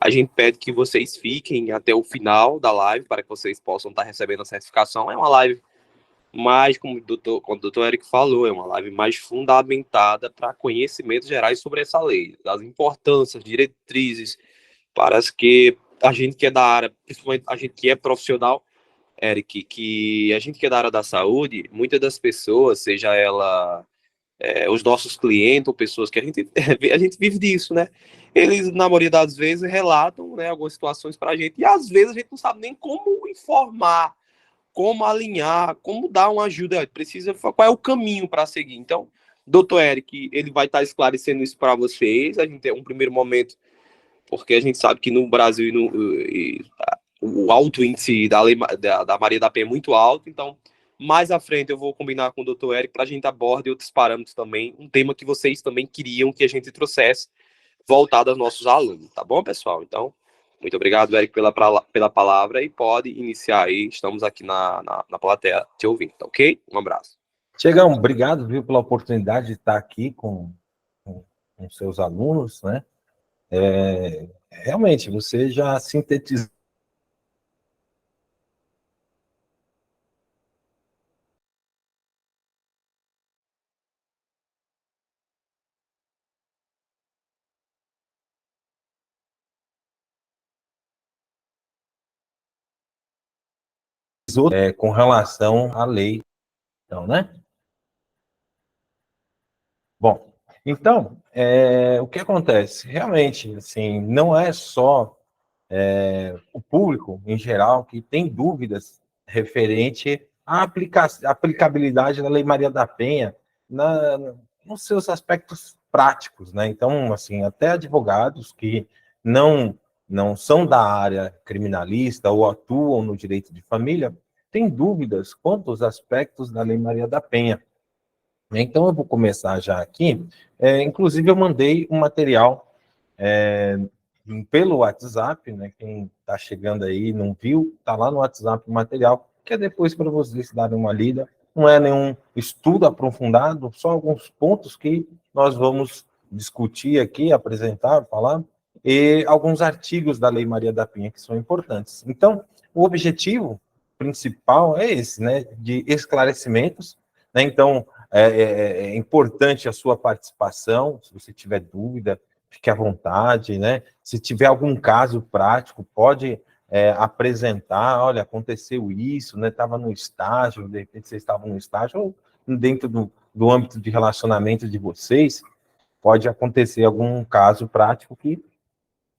A gente pede que vocês fiquem até o final da live para que vocês possam estar recebendo a certificação. É uma live mais, como o doutor Eric falou, é uma live mais fundamentada para conhecimentos gerais sobre essa lei, das importâncias, diretrizes, para as que a gente que é da área, principalmente a gente que é profissional, Eric, que a gente que é da área da saúde, muitas das pessoas, seja ela os nossos clientes ou pessoas que a gente vive disso, né? Eles, na maioria das vezes, relatam, né, algumas situações para a gente e às vezes a gente não sabe nem como informar, como alinhar, como dar uma ajuda, precisa, qual é o caminho para seguir. Então, doutor Eric, ele vai estar esclarecendo isso para vocês. A gente tem um primeiro momento, porque a gente sabe que no Brasil o alto índice da Maria da Penha é muito alto, então mais à frente eu vou combinar com o doutor Eric para a gente abordar outros parâmetros também, um tema que vocês também queriam que a gente trouxesse voltado aos nossos alunos, tá bom, pessoal? Então, muito obrigado, Eric, pela palavra e pode iniciar aí. Estamos aqui na plateia te ouvindo, tá ok? Um abraço. Tiagão, obrigado, viu, pela oportunidade de estar aqui com seus alunos, né? Realmente, você já sintetizou com relação à lei, então, né? Bom, então, o que acontece? Realmente, assim, não é só o público, em geral, que tem dúvidas referente à aplicabilidade da Lei Maria da Penha nos seus aspectos práticos, né? Então, assim, até advogados que não, não são da área criminalista ou atuam no direito de família têm dúvidas quanto aos aspectos da Lei Maria da Penha. Então, eu vou começar já aqui. Inclusive, eu mandei um material pelo WhatsApp, né? Quem está chegando aí não viu, está lá no WhatsApp o material, que é depois para vocês darem uma lida. Não é nenhum estudo aprofundado, só alguns pontos que nós vamos discutir aqui, apresentar, falar, e alguns artigos da Lei Maria da Penha que são importantes. Então, o objetivo principal é esse, né? De esclarecimentos, né? Então, é importante a sua participação, se você tiver dúvida, fique à vontade, né? Se tiver algum caso prático, pode apresentar, olha, aconteceu isso, né? Estava no estágio, de repente vocês estavam no estágio, ou dentro do âmbito de relacionamento de vocês, pode acontecer algum caso prático que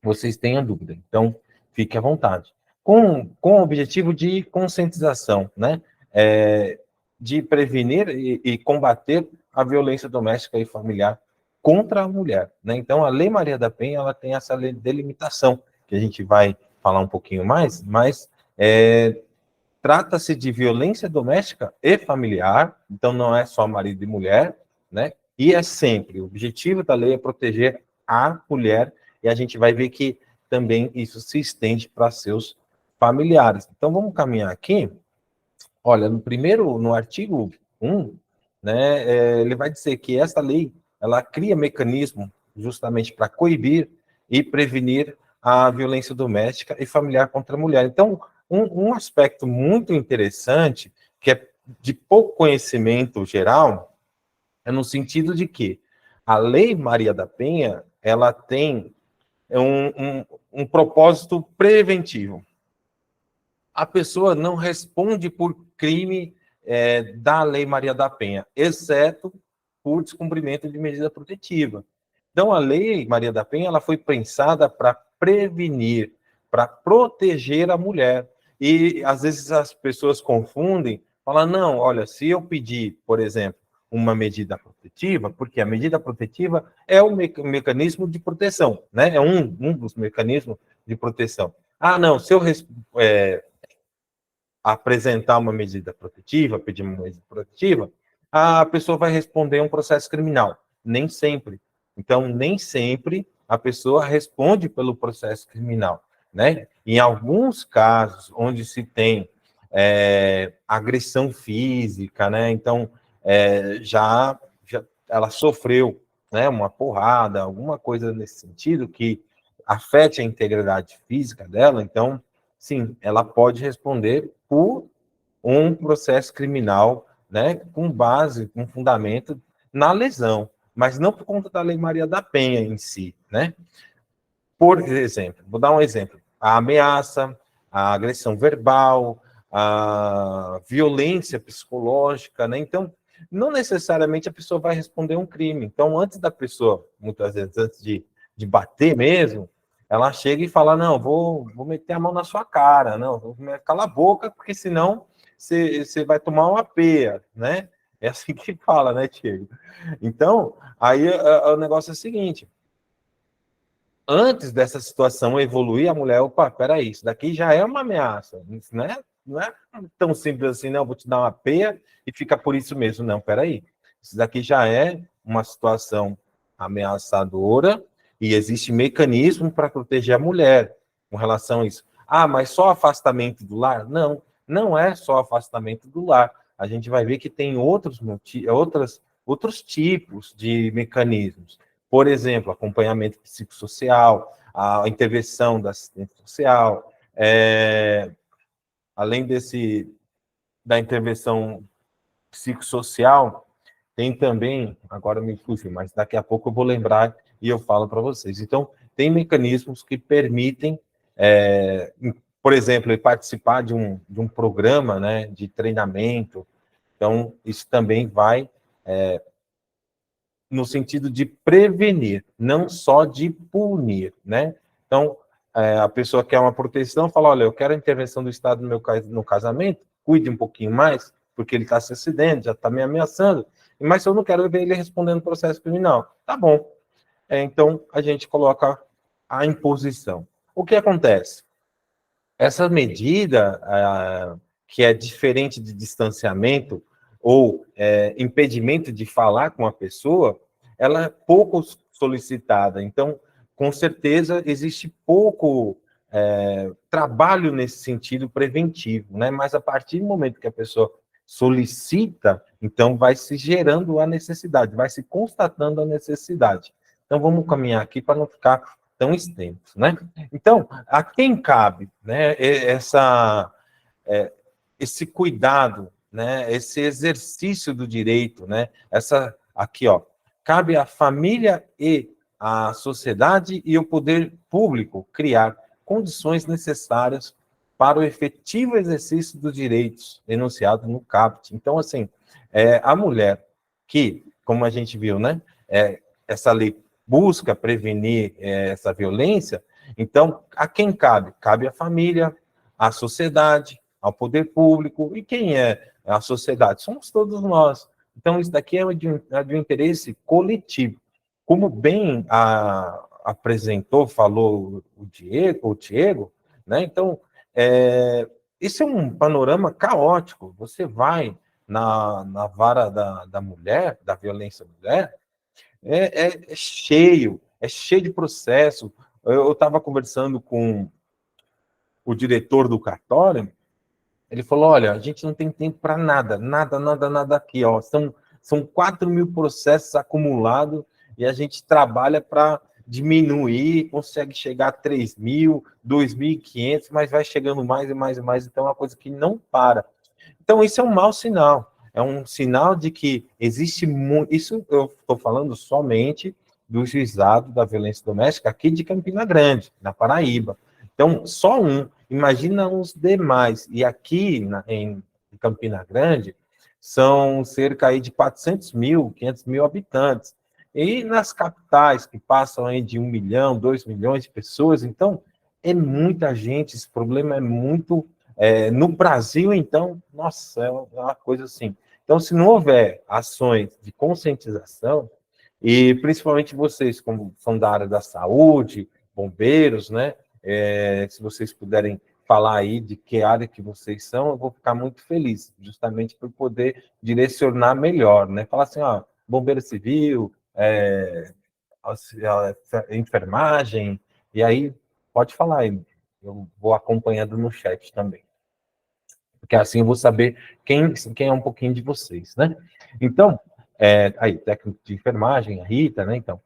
vocês tenham dúvida. Então, fique à vontade. Com o objetivo de conscientização, né? De prevenir e combater a violência doméstica e familiar contra a mulher, né? Então, a Lei Maria da Penha, ela tem essa delimitação, que a gente vai falar um pouquinho mais, mas trata-se de violência doméstica e familiar, então não é só marido e mulher, né? E é sempre, o objetivo da lei é proteger a mulher, e a gente vai ver que também isso se estende para seus familiares. Então, vamos caminhar aqui. Olha, no artigo 1, né, ele vai dizer que esta lei, ela cria mecanismo justamente para coibir e prevenir a violência doméstica e familiar contra a mulher. Então, um aspecto muito interessante, que é de pouco conhecimento geral, é no sentido de que a Lei Maria da Penha, ela tem um propósito preventivo. A pessoa não responde por crime da Lei Maria da Penha, exceto por descumprimento de medida protetiva. Então, a Lei Maria da Penha, ela foi pensada para prevenir, para proteger a mulher. E, às vezes, as pessoas confundem, falam, não, olha, se eu pedir, por exemplo, uma medida protetiva, porque a medida protetiva é um mecanismo de proteção, né? É um dos mecanismos de proteção. Ah, não, se eu apresentar uma medida protetiva, pedir uma medida protetiva, a pessoa vai responder a um processo criminal. Nem sempre. Então, nem sempre a pessoa responde pelo processo criminal, né? Em alguns casos, onde se tem agressão física, né? Então, já ela sofreu, né, uma porrada, alguma coisa nesse sentido, que afete a integridade física dela, então, sim, ela pode responder por um processo criminal, né, com base, com fundamento na lesão, mas não por conta da Lei Maria da Penha em si, né? Por exemplo, vou dar um exemplo: a ameaça, a agressão verbal, a violência psicológica, né? Então, não necessariamente a pessoa vai responder um crime. Então, antes da pessoa, muitas vezes, antes de bater mesmo, ela chega e fala: não, vou meter a mão na sua cara, não, cala a boca, porque senão você vai tomar uma peia, né? É assim que fala, né, Tiago? Então, aí o negócio é o seguinte: antes dessa situação evoluir, a mulher, opa, peraí, isso daqui já é uma ameaça, isso não é tão simples assim, não, vou te dar uma peia e fica por isso mesmo, não, peraí, isso daqui já é uma situação ameaçadora e existe mecanismo para proteger a mulher com relação a isso. Ah, mas só afastamento do lar? Não, não é só afastamento do lar, a gente vai ver que tem outros tipos de mecanismos. Por exemplo, acompanhamento psicossocial, a intervenção da assistência social, além da intervenção psicossocial, tem também, agora me fugiu, mas daqui a pouco eu vou lembrar e eu falo para vocês. Então, tem mecanismos que permitem, por exemplo, participar de um programa, né, de treinamento. Então, isso também vai no sentido de prevenir, não só de punir, né? Então, a pessoa quer uma proteção, fala, olha, eu quero a intervenção do Estado no casamento, cuide um pouquinho mais, porque ele está se excedendo, já está me ameaçando, mas eu não quero ver ele respondendo processo criminal. Tá bom. Então, a gente coloca a imposição. O que acontece? Essa medida, que é diferente de distanciamento ou impedimento de falar com a pessoa, ela é pouco solicitada. Então, com certeza, existe pouco trabalho nesse sentido preventivo, né? Mas a partir do momento que a pessoa solicita, então vai se gerando a necessidade, vai se constatando a necessidade. Então, vamos caminhar aqui para não ficar tão extenso, né? Então, a quem cabe, né, esse cuidado, né, esse exercício do direito, né, aqui, ó, cabe à família e à sociedade e ao poder público criar condições necessárias para o efetivo exercício dos direitos enunciados no caput. Então, assim, a mulher que, como a gente viu, né, essa lei busca prevenir essa violência, então, a quem cabe? Cabe à família, à sociedade, ao poder público. E quem é a sociedade? Somos todos nós. Então, isso daqui é de um interesse coletivo. Como bem apresentou, falou o Diego, né? Então, esse é um panorama caótico. Você vai na vara da mulher, da violência à mulher, é cheio de processo. Eu estava conversando com o diretor do cartório, ele falou, olha, a gente não tem tempo para nada, nada aqui, ó. São 4.000 processos acumulados e a gente trabalha para diminuir, consegue chegar a 3.000, 2.500, mas vai chegando mais e mais e mais, então é uma coisa que não para. Então, isso é um mau sinal. É um sinal de que existe muito. Isso eu estou falando somente do juizado da violência doméstica aqui de Campina Grande, na Paraíba. Então, só um. Imagina os demais. E aqui em Campina Grande, são cerca aí de 400.000, 500.000 habitantes. E nas capitais, que passam aí de 1 milhão, 2 milhões de pessoas, então, é muita gente, esse problema é muito no Brasil, então, nossa, é uma coisa assim. Então, se não houver ações de conscientização, e principalmente vocês, como são da área da saúde, bombeiros, né? Se vocês puderem falar aí de que área que vocês são, eu vou ficar muito feliz, justamente por poder direcionar melhor, né? Falar assim, ó, bombeiro civil, enfermagem, e aí pode falar aí. Eu vou acompanhando no chat também, porque assim eu vou saber quem é um pouquinho de vocês, né? Então, aí, técnico de enfermagem, a Rita, né? Então,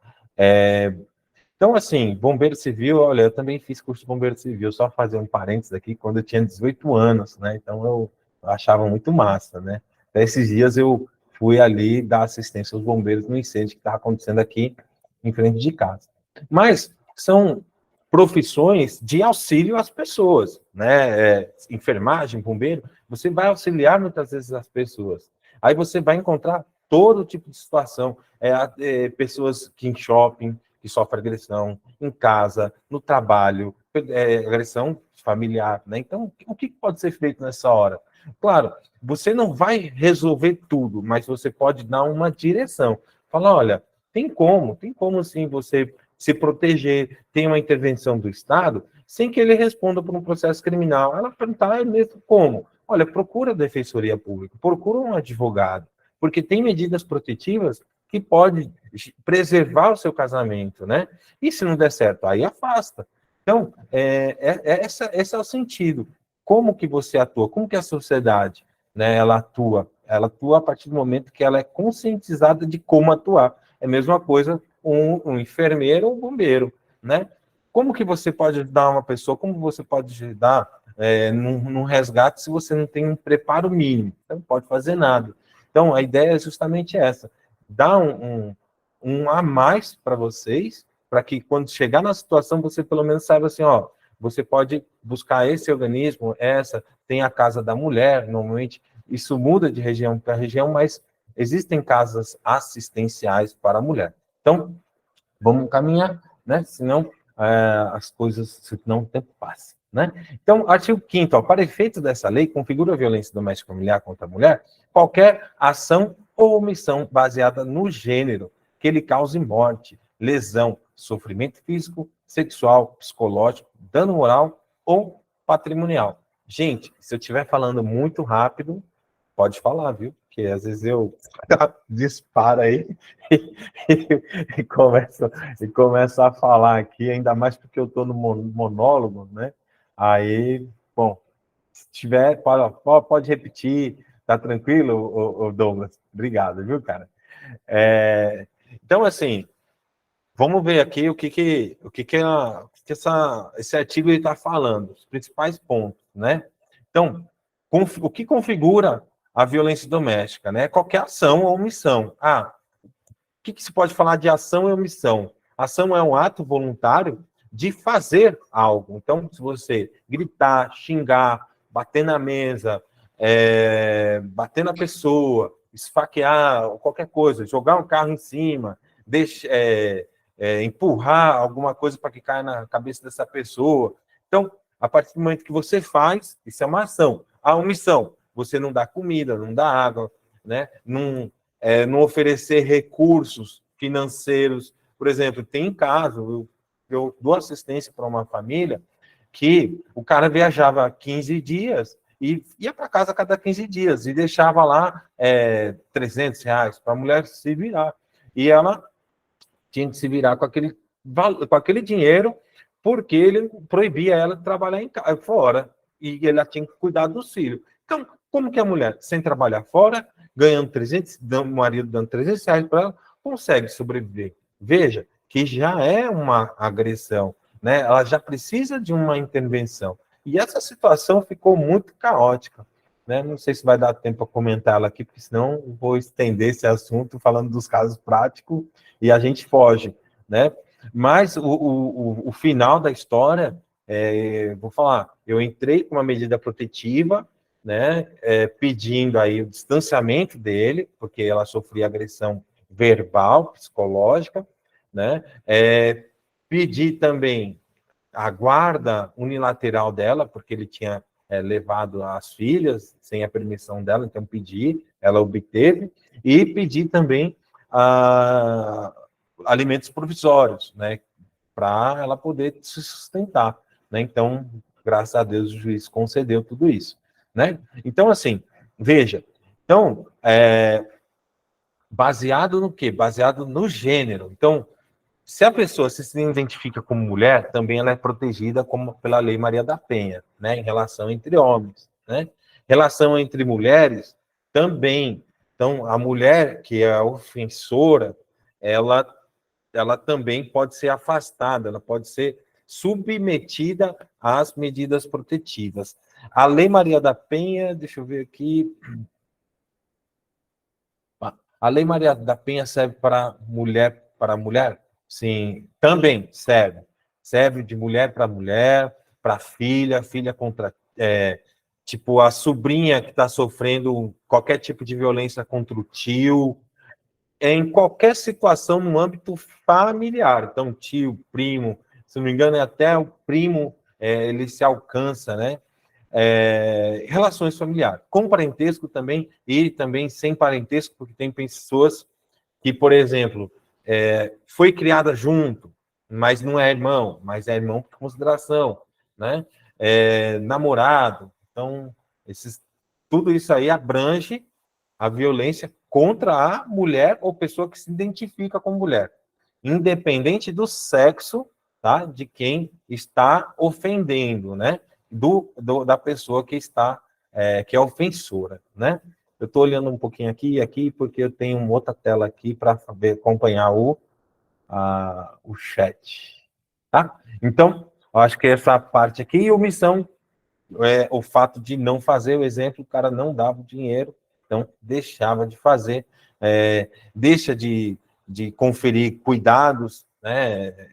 Então, assim, bombeiro civil, olha, eu também fiz curso de bombeiro civil, só fazer um parênteses aqui, quando eu tinha 18 anos, né? Então, eu achava muito massa, né? Até esses dias eu fui ali dar assistência aos bombeiros no incêndio que estava acontecendo aqui em frente de casa. Mas são profissões de auxílio às pessoas, né? Enfermagem, bombeiro, você vai auxiliar muitas vezes as pessoas. Aí você vai encontrar todo tipo de situação, pessoas que em shopping, que sofre agressão em casa, no trabalho, agressão familiar, né? Então, o que pode ser feito nessa hora? Claro, você não vai resolver tudo, mas você pode dar uma direção. Falar, olha, tem como sim você se proteger, tem uma intervenção do Estado, sem que ele responda por um processo criminal. Ela perguntar mesmo como? Olha, procura a Defensoria Pública, procura um advogado, porque tem medidas protetivas que pode preservar o seu casamento, né? E se não der certo, aí afasta. Então, esse é o sentido. Como que você atua? Como que a sociedade, né, ela atua? Ela atua a partir do momento que ela é conscientizada de como atuar. É a mesma coisa um enfermeiro ou um bombeiro, né? Como que você pode ajudar uma pessoa? Como você pode ajudar num resgate se você não tem um preparo mínimo? Você não pode fazer nada. Então, a ideia é justamente essa. Dar um a mais para vocês, para que quando chegar na situação, você pelo menos saiba assim, ó, você pode buscar esse organismo, tem a Casa da Mulher, normalmente isso muda de região para região, mas existem casas assistenciais para a mulher. Então, vamos caminhar, né? Senão as coisas, senão o tempo passa, né? Então, artigo 5º, para efeito dessa lei, configura a violência doméstica familiar contra a mulher qualquer ação ou omissão baseada no gênero que lhe cause morte, lesão, sofrimento físico, sexual, psicológico, dano moral ou patrimonial. Gente, se eu estiver falando muito rápido, pode falar, viu? Porque às vezes eu disparo aí e começo a falar aqui, ainda mais porque eu estou no monólogo, né? Aí, bom, se tiver, pode repetir, tá tranquilo, Douglas? Obrigado, viu, cara? Então, assim, vamos ver aqui esse artigo está falando, os principais pontos, né? Então, o que configura a violência doméstica, né? Qualquer ação ou omissão. O que se pode falar de ação e omissão? Ação é um ato voluntário de fazer algo. Então, se você gritar, xingar, bater na mesa, bater na pessoa, esfaquear, qualquer coisa, jogar um carro em cima, empurrar alguma coisa para que caia na cabeça dessa pessoa. Então, a partir do momento que você faz, isso é uma ação. A omissão, você não dá comida, não dá água, né? Não oferecer recursos financeiros. Por exemplo, tem caso, eu dou assistência para uma família que o cara viajava 15 dias e ia para casa a cada 15 dias e deixava lá R$ 300 para a mulher se virar. E ela tinha que se virar com aquele dinheiro porque ele proibia ela de trabalhar fora e ela tinha que cuidar dos filhos. Então, como que a mulher, sem trabalhar fora, ganhando 300, o marido dando R$ 300 para ela, consegue sobreviver? Veja que já é uma agressão, né? Ela já precisa de uma intervenção. E essa situação ficou muito caótica, né? Não sei se vai dar tempo para comentar ela aqui, porque senão vou estender esse assunto falando dos casos práticos e a gente foge, né? Mas o final da história, vou falar, eu entrei com uma medida protetiva, né, pedindo aí o distanciamento dele, porque ela sofria agressão verbal, psicológica, né, pedi também a guarda unilateral dela, porque ele tinha levado as filhas sem a permissão dela, então pedi, ela obteve, e pedi também alimentos provisórios, né, para ela poder se sustentar, né? Então, graças a Deus, o juiz concedeu tudo isso, né? Então, assim, veja, então, baseado no quê? Baseado no gênero. Então, se a pessoa se identifica como mulher, também ela é protegida pela Lei Maria da Penha, né? Em relação entre homens, né? Relação entre mulheres, também. Então, a mulher que é a ofensora, ela ela também pode ser afastada, ela pode ser submetida às medidas protetivas. A Lei Maria da Penha, deixa eu ver aqui. A Lei Maria da Penha serve para mulher para mulher? Sim, também serve. Serve de mulher para filha, filha contra tipo a sobrinha que está sofrendo qualquer tipo de violência contra o tio, em qualquer situação no âmbito familiar. Então, tio, primo, se não me engano, é até o primo, ele se alcança, né? Relações familiares. Com parentesco também, e também sem parentesco, porque tem pessoas que, por exemplo, foi criada junto, mas não é irmão, mas é irmão por consideração, né? Namorado. Então, tudo isso aí abrange a violência contra a mulher ou pessoa que se identifica como mulher, independente do sexo, tá? De quem está ofendendo, né? Da pessoa que está, que é ofensora, né? Eu estou olhando um pouquinho aqui e aqui, porque eu tenho uma outra tela aqui para acompanhar o chat, tá? Então, eu acho que essa parte aqui, e omissão, o fato de não fazer, o exemplo, o cara não dava o dinheiro, então deixava de fazer, deixa de conferir cuidados, né?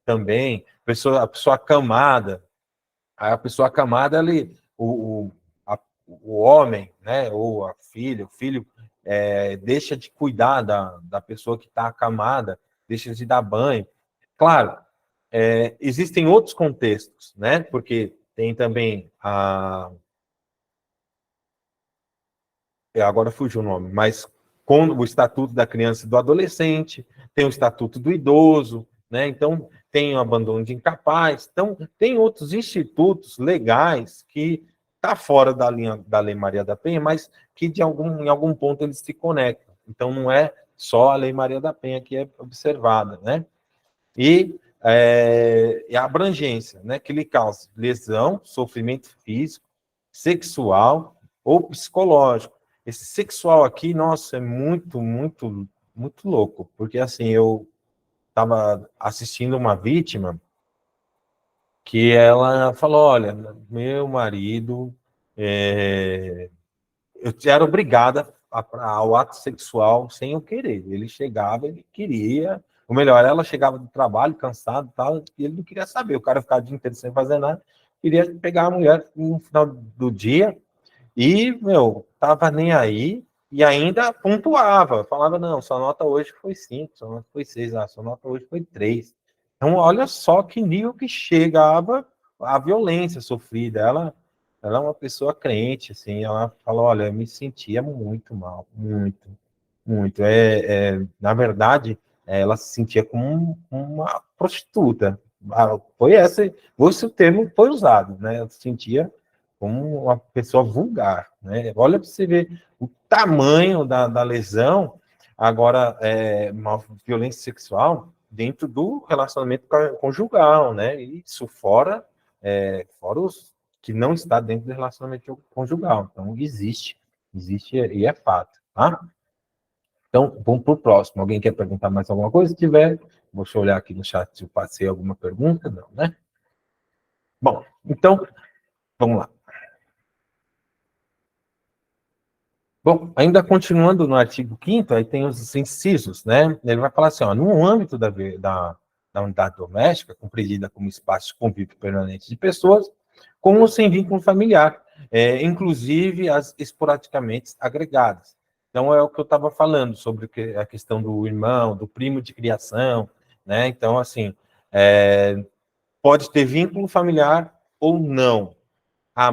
Também, a pessoa acamada, a pessoa acamada ali, o homem, né, ou a filha, o filho, deixa de cuidar da pessoa que está acamada, deixa de dar banho. Claro, existem outros contextos, né, porque tem também agora fugiu o nome, mas com o Estatuto da Criança e do Adolescente, tem o Estatuto do Idoso, né? Então, tem o abandono de incapaz. Então, tem outros institutos legais que tá fora da linha da Lei Maria da Penha, mas que em algum ponto eles se conectam. Então, não é só a Lei Maria da Penha que é observada, né? E a abrangência, né? Que lhe causa lesão, sofrimento físico, sexual ou psicológico. Esse sexual aqui, nossa, é muito, muito, muito louco, porque assim, eu estava assistindo uma vítima que ela falou, olha, meu marido, eu era obrigada ao ato sexual sem eu querer. Ele chegava, ele queria, ou melhor, ela chegava do trabalho cansado e tal, e ele não queria saber, o cara ficava o dia inteiro sem fazer nada, queria pegar a mulher no final do dia. E, meu, tava nem aí e ainda pontuava. Falava, não, sua nota hoje foi 5, sua nota foi 6, sua nota hoje foi 3. Então, olha só que nível que chegava a violência sofrida. Ela é uma pessoa crente, assim, ela falou, olha, eu me sentia muito mal, muito, muito. Na verdade, ela se sentia como uma prostituta. Esse termo foi usado, né? Ela se sentia como uma pessoa vulgar, né? Olha para você ver o tamanho da lesão, agora, uma violência sexual dentro do relacionamento conjugal, né? Isso fora os que não está dentro do relacionamento conjugal. Então, existe e é fato, tá? Então, vamos para o próximo. Alguém quer perguntar mais alguma coisa? Se tiver, deixa eu olhar aqui no chat se eu passei alguma pergunta. Não, né? Bom, então, vamos lá. Bom, ainda continuando no artigo 5º, aí tem os incisos, né? Ele vai falar assim, ó, no âmbito da unidade doméstica, compreendida como espaço de convívio permanente de pessoas, com ou sem vínculo familiar, inclusive as esporadicamente agregadas. Então, é o que eu estava falando sobre a questão do irmão, do primo de criação, né? Então, assim, pode ter vínculo familiar ou não.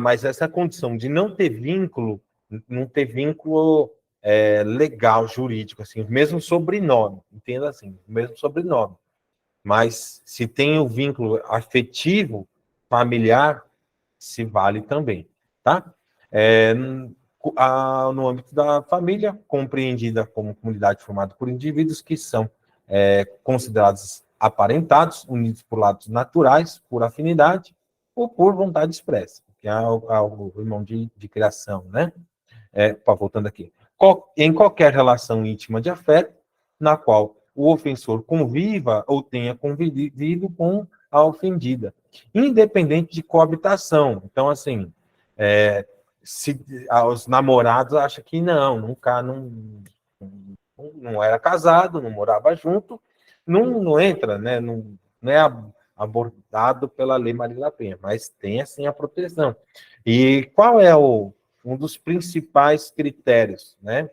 Mas essa condição de não ter vínculo legal, jurídico, assim, o mesmo sobrenome, entenda assim, o mesmo sobrenome. Mas se tem o vínculo afetivo, familiar, se vale também, tá? No âmbito da família, compreendida como comunidade formada por indivíduos que são considerados aparentados, unidos por lados naturais, por afinidade ou por vontade expressa, que é o irmão de criação, né? Voltando aqui. Em qualquer relação íntima de afeto, na qual o ofensor conviva ou tenha convivido com a ofendida, independente de coabitação. Então, assim, se os namorados acham que não era casado, não morava junto, não entra, né? Não é abordado pela Lei Maria da Penha, mas tem, assim, a proteção. E qual é um dos principais critérios, né?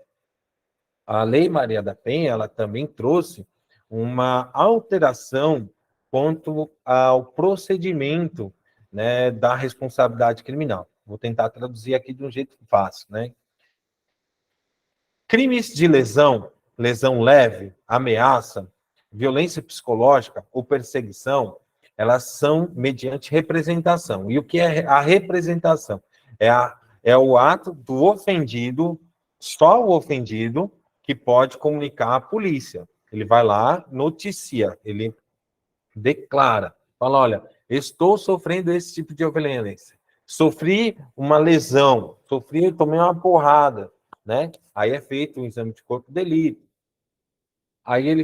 A Lei Maria da Penha, ela também trouxe uma alteração quanto ao procedimento, né, da responsabilidade criminal. Vou tentar traduzir aqui de um jeito fácil, né? Crimes de lesão, lesão leve, ameaça, violência psicológica ou perseguição, elas são mediante representação. E o que é a representação? É o ato do ofendido, só o ofendido, que pode comunicar à polícia. Ele vai lá, noticia, ele declara, fala, olha, estou sofrendo esse tipo de violência, sofri uma lesão, tomei uma porrada, né? Aí é feito um exame de corpo de delito. Aí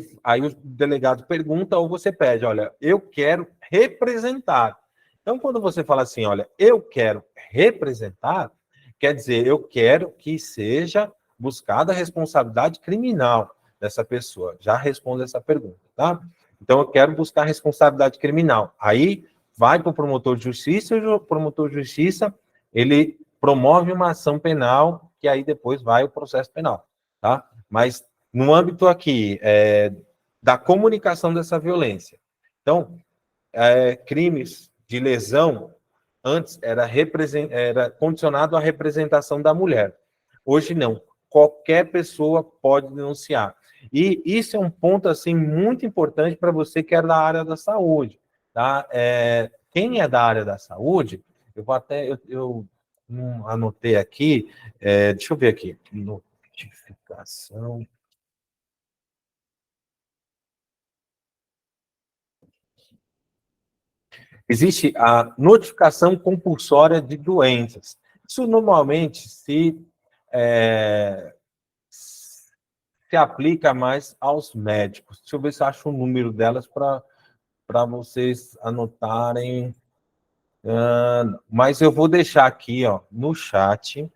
o delegado pergunta ou você pede, olha, eu quero representar. Então, quando você fala assim, olha, eu quero representar, quer dizer, eu quero que seja buscada a responsabilidade criminal dessa pessoa. Já respondo essa pergunta, tá? Então, eu quero buscar a responsabilidade criminal. Aí, vai para o promotor de justiça, e o promotor de justiça, ele promove uma ação penal, que aí depois vai o processo penal, tá? Mas no âmbito aqui da comunicação dessa violência. Então, crimes de lesão, antes era condicionado à representação da mulher. Hoje não. Qualquer pessoa pode denunciar. E isso é um ponto assim muito importante para você que é da área da saúde. Tá? Quem é da área da saúde, eu vou até... Eu não anotei aqui, deixa eu ver aqui. Notificação... Existe a notificação compulsória de doenças. Isso normalmente se aplica mais aos médicos. Deixa eu ver se eu acho o número delas para vocês anotarem. Mas eu vou deixar aqui, ó, no chat.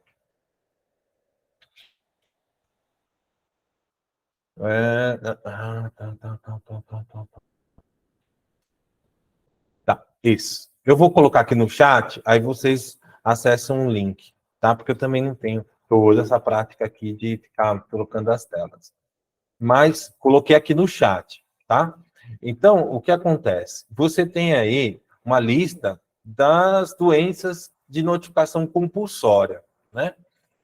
Tá, isso. Eu vou colocar aqui no chat, aí vocês acessam um link, tá? Porque eu também não tenho toda essa prática aqui de ficar colocando as telas. Mas coloquei aqui no chat, tá? Então, o que acontece? Você tem aí uma lista das doenças de notificação compulsória, né?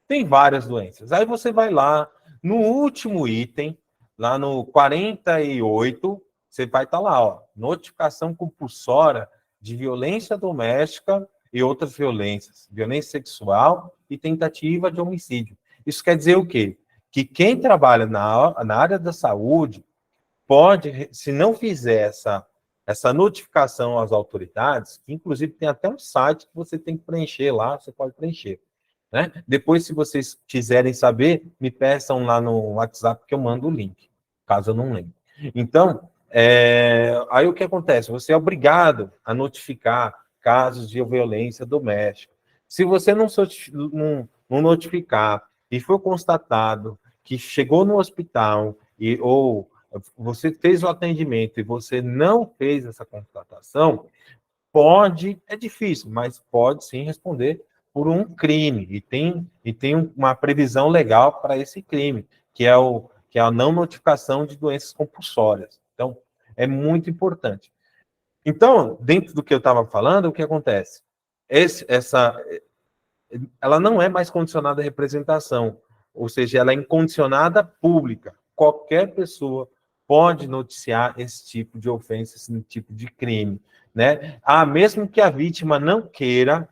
Tem várias doenças. Aí você vai lá, no último item, lá no 48, você vai estar lá, ó, notificação compulsória de violência doméstica e outras violências, violência sexual e tentativa de homicídio. Isso quer dizer o quê? Que quem trabalha na área da saúde pode, se não fizer essa notificação às autoridades, que inclusive tem até um site que você tem que preencher lá, você pode preencher. Né? Depois, se vocês quiserem saber, me peçam lá no WhatsApp que eu mando o link, caso eu não lembre. Então, aí o que acontece? Você é obrigado a notificar casos de violência doméstica. Se você não notificar e for constatado que chegou no hospital ou você fez o atendimento e você não fez essa constatação, é difícil, mas pode sim responder por um crime, e tem uma previsão legal para esse crime, que é a não notificação de doenças compulsórias. Então, é muito importante. Então, dentro do que eu estava falando, o que acontece? Ela não é mais condicionada à representação, ou seja, ela é incondicionada pública. Qualquer pessoa pode noticiar esse tipo de ofensa, esse tipo de crime, né? Mesmo que a vítima não queira,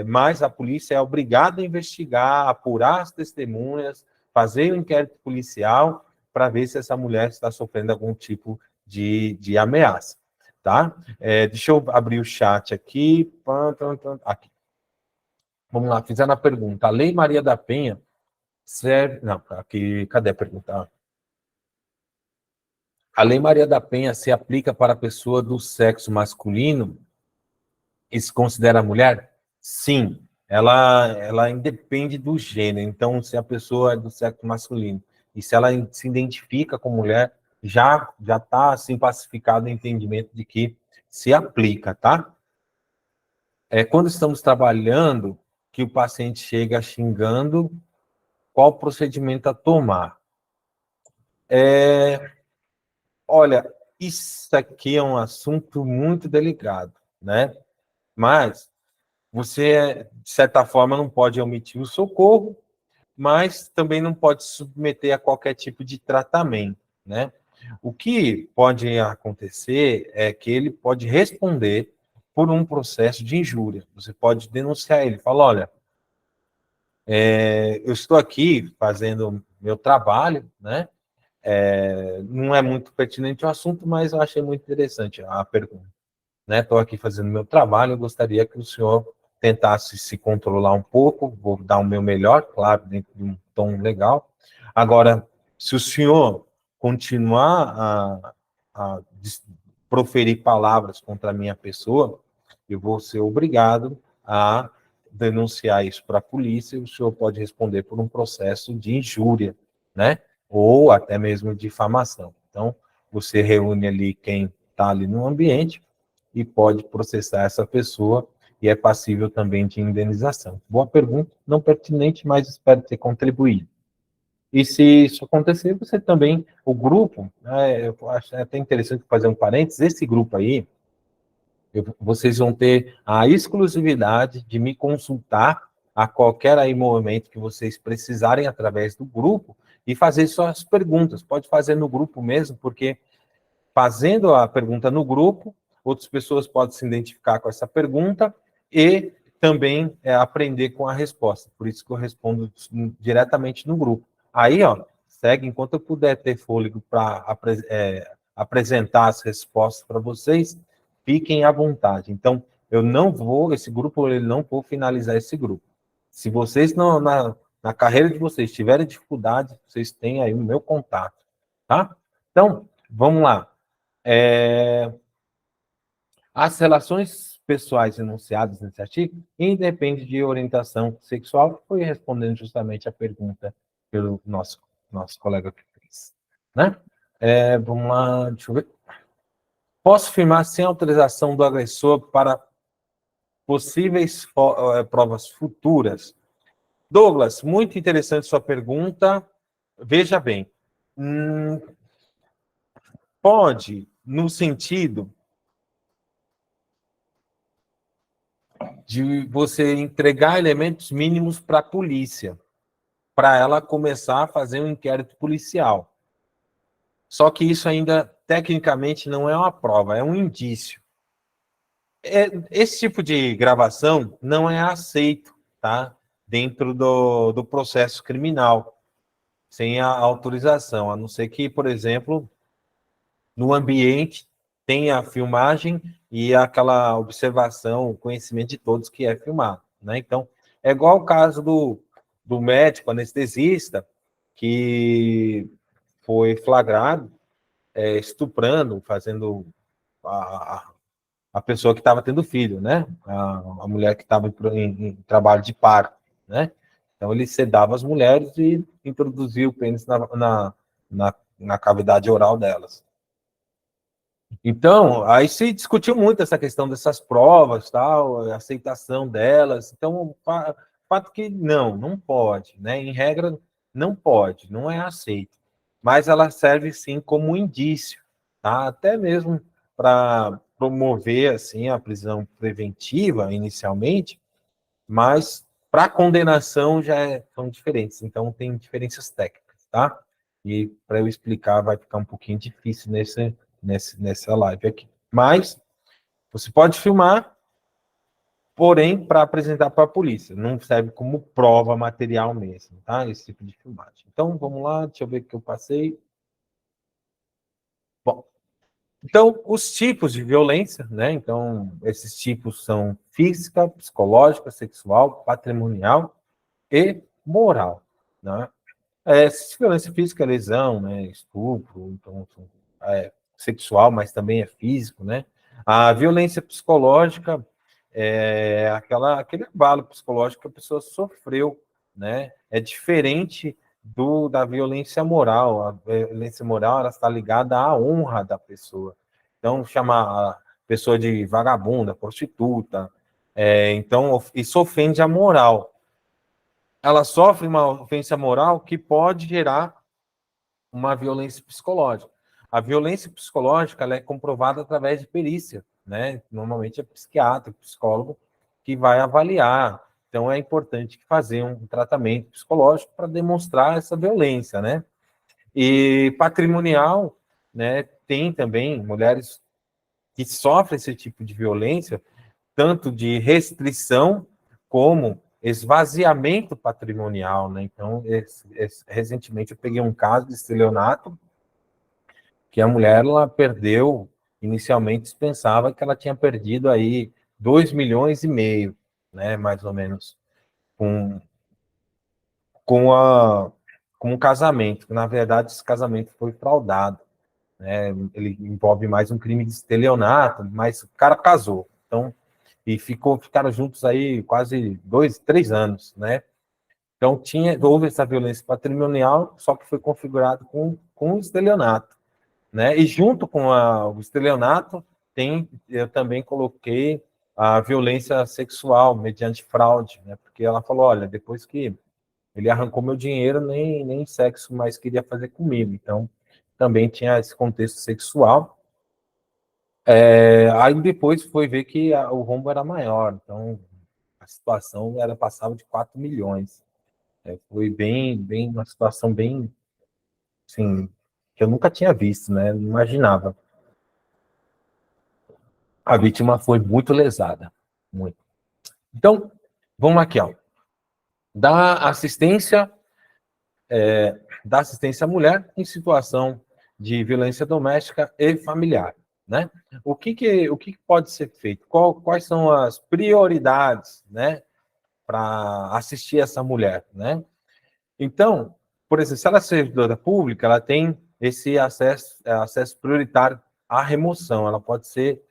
mas a polícia é obrigada a investigar, apurar as testemunhas, fazer o inquérito policial para ver se essa mulher está sofrendo algum tipo de ameaça, tá? Deixa eu abrir o chat aqui. Aqui. Vamos lá, fizeram a pergunta. A Lei Maria da Penha serve... Não, aqui, cadê a pergunta? A Lei Maria da Penha se aplica para a pessoa do sexo masculino e se considera mulher? Sim, ela independe do gênero. Então, se a pessoa é do sexo masculino e se ela se identifica como mulher, já está assim pacificado o entendimento de que se aplica, tá? Quando estamos trabalhando, que o paciente chega xingando, qual o procedimento a tomar? Olha, isso aqui é um assunto muito delicado, né? Mas você, de certa forma, não pode omitir o socorro, mas também não pode se submeter a qualquer tipo de tratamento, né? O que pode acontecer é que ele pode responder por um processo de injúria. Você pode denunciar ele, falar, olha, eu estou aqui fazendo meu trabalho, né? Não é muito pertinente o assunto, mas eu achei muito interessante a pergunta. Estou aqui fazendo meu trabalho, eu gostaria que o senhor tentasse se controlar um pouco, vou dar o meu melhor, claro, dentro de um tom legal. Agora, se o senhor continuar a proferir palavras contra a minha pessoa, eu vou ser obrigado a denunciar isso para a polícia, e o senhor pode responder por um processo de injúria, né? Ou até mesmo difamação. Então, você reúne ali quem está ali no ambiente e pode processar essa pessoa e é passível também de indenização. Boa pergunta, não pertinente, mas espero ter contribuído. E se isso acontecer, você também, o grupo, eu acho até interessante fazer um parênteses, esse grupo aí, vocês vão ter a exclusividade de me consultar a qualquer aí momento que vocês precisarem através do grupo e fazer suas perguntas. Pode fazer no grupo mesmo, porque fazendo a pergunta no grupo, outras pessoas podem se identificar com essa pergunta e também aprender com a resposta. Por isso que eu respondo diretamente no grupo. Aí, segue, enquanto eu puder ter fôlego para apresentar as respostas para vocês, fiquem à vontade. Então, eu não vou, esse grupo, eu não vou finalizar esse grupo. Se vocês, na carreira de vocês, tiverem dificuldade, vocês têm aí o meu contato, tá? Então, vamos lá. As relações pessoais enunciadas nesse artigo independem de orientação sexual, foi respondendo justamente a pergunta pelo nosso colega que fez, né? Vamos lá, deixa eu ver. Posso firmar sem autorização do agressor para possíveis provas futuras? Douglas, muito interessante sua pergunta. Veja bem, pode, no sentido de você entregar elementos mínimos para a polícia, para ela começar a fazer um inquérito policial. Só que isso ainda, tecnicamente, não é uma prova, é um indício. Esse tipo de gravação não é aceito, tá? Dentro do processo criminal, sem a autorização, a não ser que, por exemplo, no ambiente tenha a filmagem e aquela observação, o conhecimento de todos que é filmado, né? Então, é igual o caso do médico anestesista que foi flagrado estuprando, fazendo a pessoa que estava tendo filho, né? A mulher que estava em trabalho de parto, né? Então, ele sedava as mulheres e introduzia o pênis na cavidade oral delas. Então, aí se discutiu muito essa questão dessas provas, tal, a aceitação delas. Então, o fato que não pode, né? Em regra, não pode, não é aceito. Mas ela serve sim como indício, tá? Até mesmo para promover assim a prisão preventiva inicialmente, mas para condenação são diferentes. Então, tem diferenças técnicas, tá? E para eu explicar vai ficar um pouquinho difícil nessa live aqui. Mas você pode filmar, porém, para apresentar para a polícia. Não serve como prova material mesmo, tá? Esse tipo de filmagem. Então, vamos lá, deixa eu ver o que eu passei. Bom, então, os tipos de violência, né? Então, esses tipos são física, psicológica, sexual, patrimonial e moral, né? Violência física é lesão, né? Estupro, então, sexual, mas também é físico, né? A violência psicológica é aquele abalo psicológico que a pessoa sofreu, né? É diferente da violência moral. A violência moral, ela está ligada à honra da pessoa. Então, chamar a pessoa de vagabunda, prostituta, então, isso ofende a moral. Ela sofre uma ofensa moral que pode gerar uma violência psicológica. A violência psicológica, ela é comprovada através de perícia, né? Normalmente é psiquiatra, psicólogo que vai avaliar. Então é importante fazer um tratamento psicológico para demonstrar essa violência, né? E patrimonial, né? Tem também mulheres que sofrem esse tipo de violência, tanto de restrição como esvaziamento patrimonial, né? Então, recentemente eu peguei um caso de estelionato que a mulher, ela perdeu, inicialmente se pensava que ela tinha perdido aí 2,5 milhões, né, mais ou menos, com, com, a, com um casamento. Na verdade, esse casamento foi fraudado, né? Ele envolve mais um crime de estelionato, mas o cara casou, então, e ficaram juntos aí quase 2, 3 anos, né? Então, houve essa violência patrimonial, só que foi configurado com o estelionato, né? E junto com o estelionato, eu também coloquei a violência sexual mediante fraude, né? Porque ela falou, olha, depois que ele arrancou meu dinheiro, nem sexo mais queria fazer comigo. Então, também tinha esse contexto sexual. Aí depois foi ver que o rombo era maior, então a situação passava de 4 milhões. Foi uma situação bem, assim, que eu nunca tinha visto, né? Não imaginava. A vítima foi muito lesada, muito. Então, vamos aqui, ó. Da assistência, da assistência à mulher em situação de violência doméstica e familiar, né? O que pode ser feito? Quais são as prioridades, né, para assistir essa mulher, né? Então, por exemplo, se ela é servidora pública, ela tem esse acesso prioritário à remoção, ela pode ser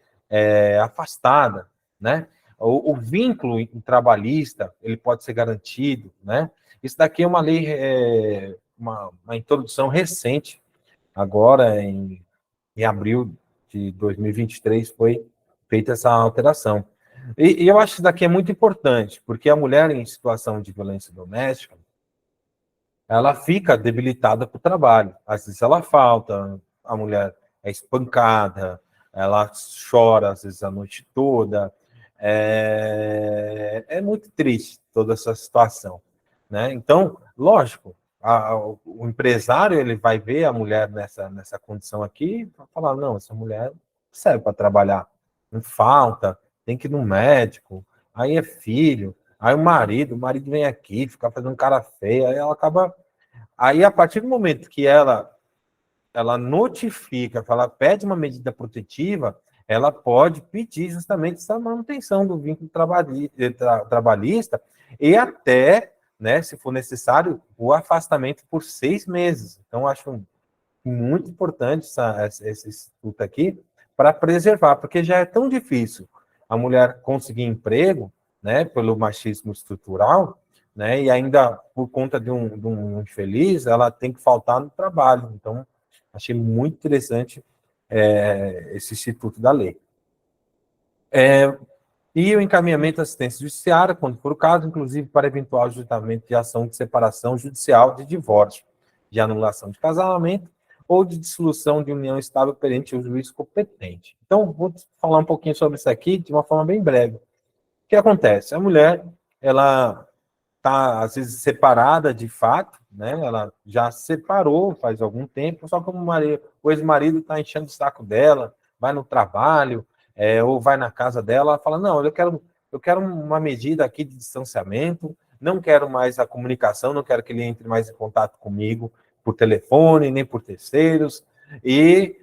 afastada, né? O vínculo trabalhista, ele pode ser garantido, né? Isso daqui é uma lei, uma introdução recente, agora em abril de 2023 foi feita essa alteração. E eu acho que isso daqui é muito importante, porque a mulher em situação de violência doméstica, ela fica debilitada para o trabalho. Às vezes ela falta, a mulher é espancada, ela chora, às vezes, a noite toda. É muito triste toda essa situação, né? Então, lógico, o empresário, ele vai ver a mulher nessa condição aqui e vai falar, não, essa mulher serve para trabalhar, não falta, tem que ir no médico, aí é filho, aí o marido vem aqui, fica fazendo cara feia, aí ela acaba. Aí, a partir do momento que ela notifica, que ela pede uma medida protetiva, ela pode pedir justamente essa manutenção do vínculo trabalhista e até, né, se for necessário, o afastamento por 6 meses. Então, acho muito importante esse instituto aqui para preservar, porque já é tão difícil a mulher conseguir emprego, né, pelo machismo estrutural, né, e ainda por conta de um infeliz, ela tem que faltar no trabalho. Então, achei muito interessante esse instituto da lei. E o encaminhamento à assistência judiciária, quando for o caso, inclusive para eventual julgamento de ação de separação judicial, de divórcio, de anulação de casamento ou de dissolução de união estável perante o juiz competente. Então, vou falar um pouquinho sobre isso aqui de uma forma bem breve. O que acontece? A mulher, ela está, às vezes, separada de fato, né? Ela já separou faz algum tempo, só que o ex-marido está enchendo o saco dela, vai no trabalho, ou vai na casa dela, ela fala, não, eu quero uma medida aqui de distanciamento, não quero mais a comunicação, não quero que ele entre mais em contato comigo por telefone, nem por terceiros, e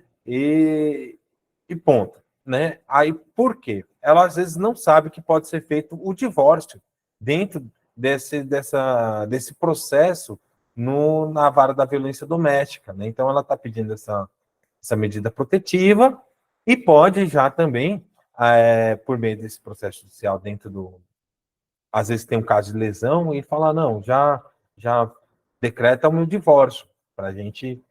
ponto, né? Aí, por quê? Ela, às vezes, não sabe que pode ser feito o divórcio dentro desse processo na vara da violência doméstica, né? Então, ela está pedindo essa medida protetiva e pode já também, por meio desse processo judicial dentro do... Às vezes tem um caso de lesão e falar, não, já decreta o meu divórcio, para a gente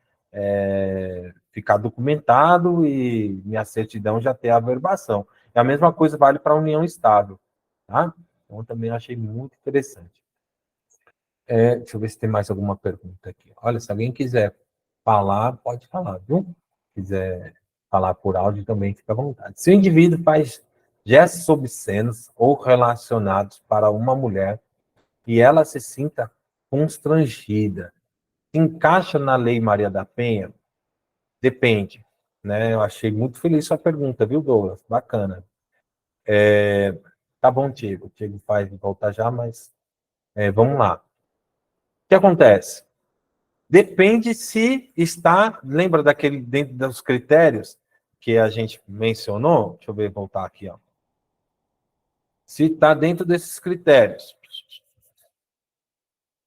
ficar documentado e minha certidão já ter a averbação. E a mesma coisa vale para a união estável, tá? Então, também achei muito interessante. Deixa eu ver se tem mais alguma pergunta aqui. Olha, se alguém quiser falar, pode falar, viu? Se quiser falar por áudio também, fica à vontade. Se o indivíduo faz gestos obscenos ou relacionados para uma mulher e ela se sinta constrangida, encaixa na Lei Maria da Penha? Depende, né? Eu achei muito feliz sua pergunta, viu, Douglas? Bacana. Tá bom, Diego. O Diego vai voltar já, mas vamos lá. O que acontece? Depende se está, lembra daquele, dentro dos critérios que a gente mencionou? Deixa eu ver, voltar aqui, ó. Se está dentro desses critérios.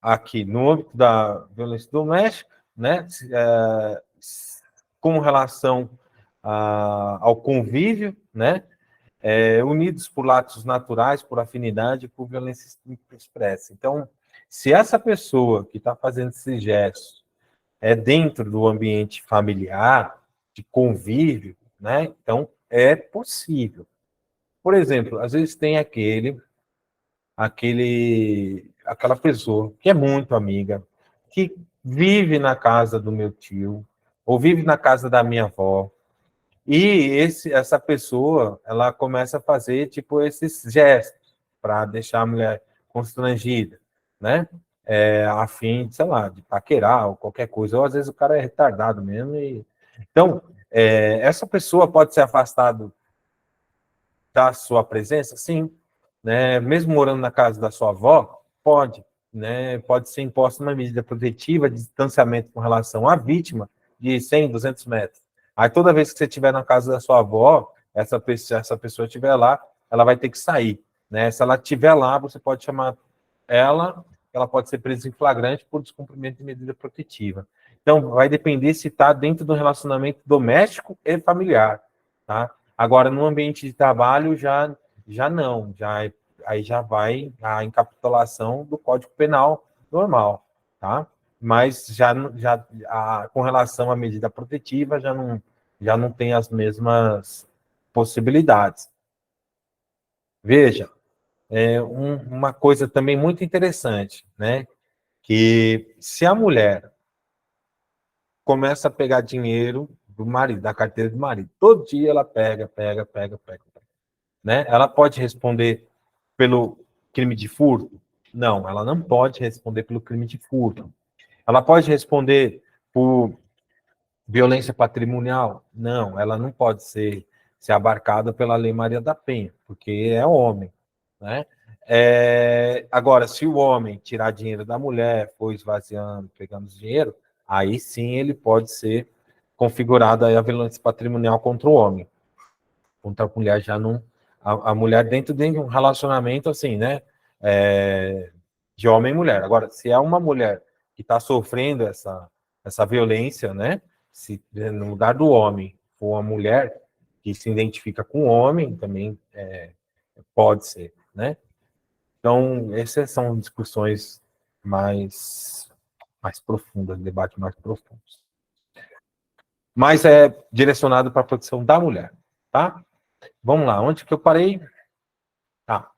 Aqui, no âmbito da violência doméstica, né? Com relação ao convívio, né? Unidos por laços naturais, por afinidade, por violência expressa. Então, se essa pessoa que está fazendo esses gestos dentro do ambiente familiar, de convívio, né? Então, é possível. Por exemplo, às vezes tem aquela pessoa que é muito amiga, que vive na casa do meu tio, ou vive na casa da minha avó, e essa pessoa, ela começa a fazer, tipo, esses gestos para deixar a mulher constrangida, né? A fim de, sei lá, de paquerar ou qualquer coisa. Ou às vezes o cara é retardado mesmo. Então, essa pessoa pode ser afastada da sua presença? Sim. Né? Mesmo morando na casa da sua avó, pode. Né? Pode ser imposta uma medida protetiva de distanciamento com relação à vítima de 100, 200 metros. Aí toda vez que você estiver na casa da sua avó, essa pessoa estiver lá, ela vai ter que sair. Né? Se ela estiver lá, você pode chamar ela pode ser presa em flagrante por descumprimento de medida protetiva. Então, vai depender se está dentro do relacionamento doméstico e familiar. Tá? Agora, no ambiente de trabalho, já não, aí já vai a encapitulação do Código Penal normal, tá? Mas com relação à medida protetiva, já não tem as mesmas possibilidades. Veja, uma coisa também muito interessante, né? Que se a mulher começa a pegar dinheiro do marido, da carteira do marido, todo dia ela pega, né? Ela pode responder pelo crime de furto? Não, ela não pode responder pelo crime de furto. Ela pode responder por violência patrimonial? Não, ela não pode ser abarcada pela Lei Maria da Penha, porque é homem, né? Agora, se o homem tirar dinheiro da mulher, for esvaziando, pegando dinheiro, aí sim ele pode ser configurada a violência patrimonial contra o homem. Contra a mulher já não... A mulher dentro de um relacionamento assim, né? De homem e mulher. Agora, se é uma mulher que está sofrendo essa violência, né? Se no lugar do homem for uma mulher que se identifica com o homem, também pode ser, né? Então, essas são discussões mais profundas, debate mais profundos. Mas é direcionado para a proteção da mulher, tá? Vamos lá, onde que eu parei? Tá.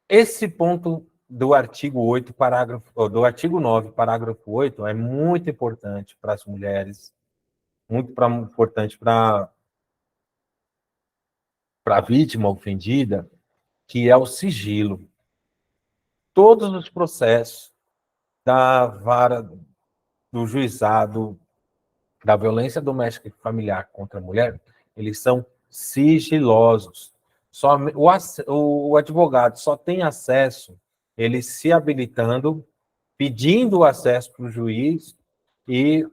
Esse ponto do artigo 8, do artigo 9, parágrafo 8, é muito importante para as mulheres, muito importante para a vítima ofendida, que é o sigilo. Todos os processos da vara do juizado da violência doméstica e familiar contra a mulher, eles são sigilosos. Só, o advogado só tem acesso, ele se habilitando, pedindo o acesso para o juiz e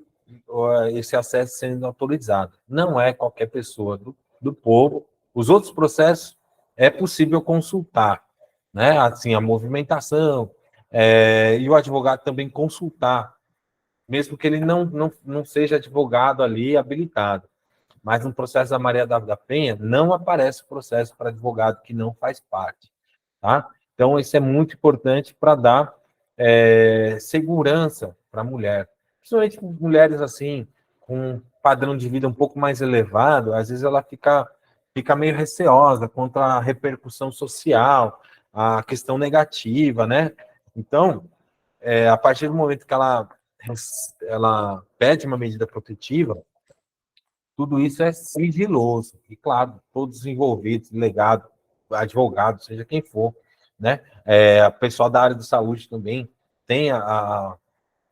esse acesso sendo autorizado. Não é qualquer pessoa do povo. Os outros processos é possível consultar, né? Assim, a movimentação, e o advogado também consultar mesmo que ele não seja advogado ali habilitado. Mas no processo da Maria da Penha, não aparece o processo para advogado que não faz parte. Tá? Então, isso é muito importante para dar segurança para a mulher. Principalmente mulheres assim, com um padrão de vida um pouco mais elevado, às vezes ela fica meio receosa quanto à repercussão social, a questão negativa, né? Então, a partir do momento que ela pede uma medida protetiva, tudo isso é sigiloso. E, claro, todos os envolvidos, delegado, advogado, seja quem for, né? O pessoal da área de saúde também tem a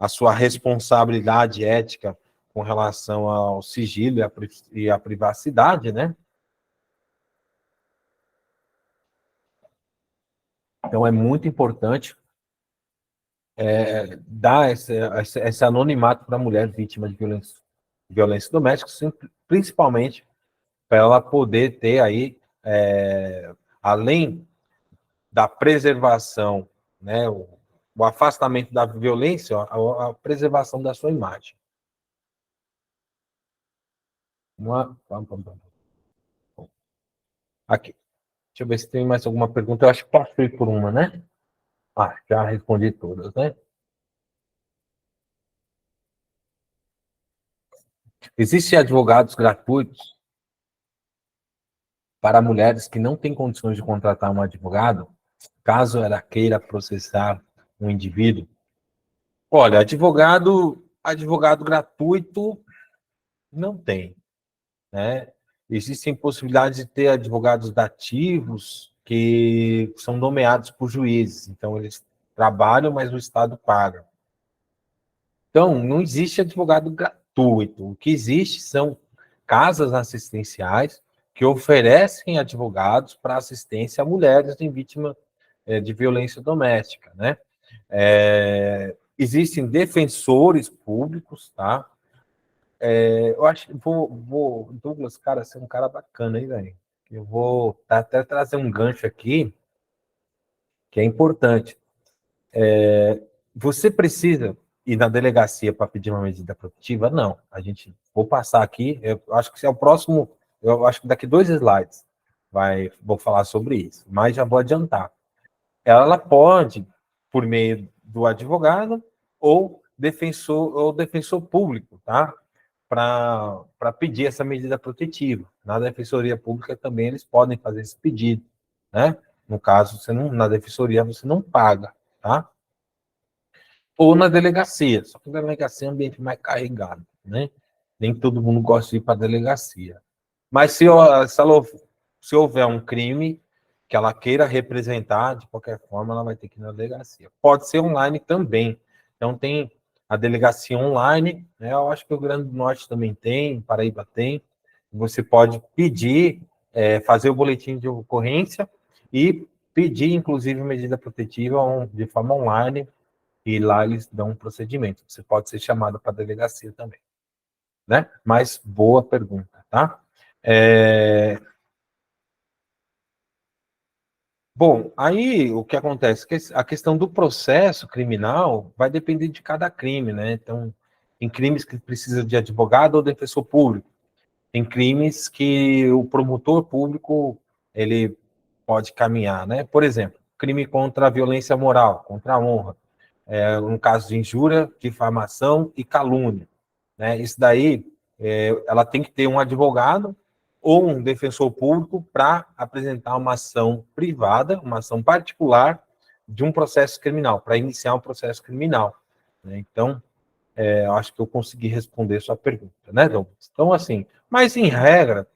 sua responsabilidade ética com relação ao sigilo e à privacidade, né? Então, é muito importante dar esse anonimato para a mulher vítima de violência doméstica, principalmente para ela poder ter aí, além da preservação, né, o afastamento da violência, a preservação da sua imagem. Aqui. Deixa eu ver se tem mais alguma pergunta. Eu acho que passei por uma, né? Já respondi todas, né? Existem advogados gratuitos para mulheres que não têm condições de contratar um advogado, caso ela queira processar um indivíduo? Olha, advogado gratuito não tem, né? Existem possibilidades de ter advogados dativos que são nomeados por juízes, então eles trabalham, mas o Estado paga. Então, não existe advogado gratuito. O que existe são casas assistenciais que oferecem advogados para assistência a mulheres em vítima de violência doméstica, né? Existem defensores públicos, tá? Eu acho que Douglas, cara, você é um cara bacana, hein, velho? Eu vou até trazer um gancho aqui que é importante. Você precisa ir na delegacia para pedir uma medida protetiva? Não. Vou passar aqui, eu acho que é o próximo, eu acho que daqui 2 slides vou falar sobre isso, mas já vou adiantar. Ela pode, por meio do advogado ou defensor público, tá? Para pedir essa medida protetiva. Na Defensoria Pública também eles podem fazer esse pedido, né? No caso, na Defensoria você não paga, tá? Ou na delegacia, só que na delegacia é um ambiente mais carregado, né? Nem todo mundo gosta de ir para a delegacia. Mas se houver um crime que ela queira representar, de qualquer forma, ela vai ter que ir na delegacia. Pode ser online também. Então, tem a delegacia online, né? Eu acho que o Rio Grande do Norte também tem, Paraíba tem. Você pode pedir, fazer o boletim de ocorrência e pedir, inclusive, medida protetiva de forma online, e lá eles dão um procedimento. Você pode ser chamado para a delegacia também, né? Mas boa pergunta, tá? Bom, aí o que acontece? A questão do processo criminal vai depender de cada crime, né? Então, em crimes que precisa de advogado ou defensor público, tem crimes que o promotor público ele pode caminhar, né? Por exemplo, crime contra a violência moral, contra a honra, um caso de injúria, difamação e calúnia, né? Isso daí, ela tem que ter um advogado ou um defensor público para apresentar uma ação privada, uma ação particular de um processo criminal, para iniciar um processo criminal, né? Então, eu acho que eu consegui responder sua pergunta, né, Douglas? Então, assim, mas em regra,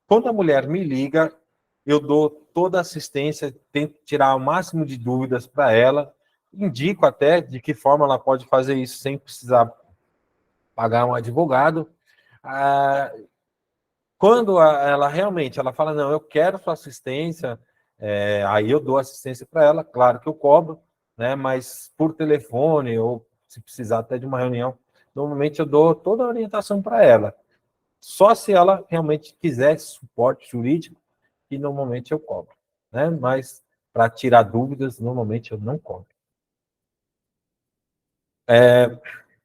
quando a mulher me liga, eu dou toda a assistência, tento tirar o máximo de dúvidas para ela, indico até de que forma ela pode fazer isso sem precisar pagar um advogado. Ah, quando ela realmente fala, não, eu quero sua assistência, aí eu dou assistência para ela, claro que eu cobro, né? Mas por telefone ou se precisar até de uma reunião, normalmente eu dou toda a orientação para ela. Só se ela realmente quiser suporte jurídico, que normalmente eu cobro, né? Mas para tirar dúvidas, normalmente eu não cobro.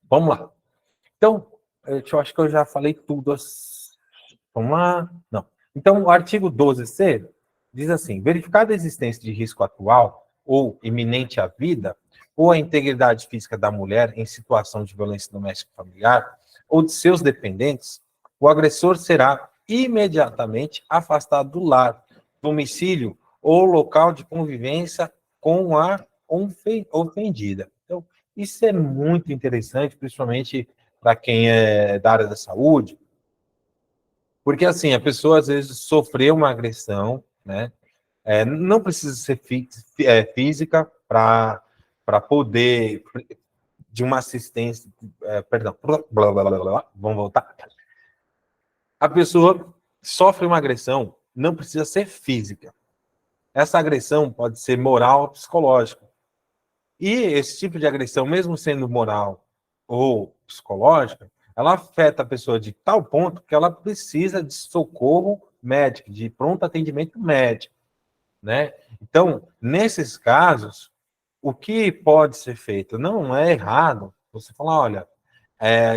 Vamos lá. Então, eu acho que eu já falei tudo. Vamos lá. Não. Então, o artigo 12C diz assim: verificada a existência de risco atual ou iminente à vida ou à integridade física da mulher em situação de violência doméstica familiar ou de seus dependentes, o agressor será imediatamente afastado do lar, domicílio ou local de convivência com a ofendida. Então, isso é muito interessante, principalmente para quem é da área da saúde, porque assim, a pessoa às vezes sofreu uma agressão, né? Não precisa ser física para poder de uma assistência, perdão, blá, blá, blá, blá, vamos voltar. A pessoa sofre uma agressão, não precisa ser física. Essa agressão pode ser moral ou psicológica. E esse tipo de agressão, mesmo sendo moral ou psicológica, ela afeta a pessoa de tal ponto que ela precisa de socorro médico, de pronto atendimento médico, né? Então, nesses casos, o que pode ser feito? Não é errado você falar, olha,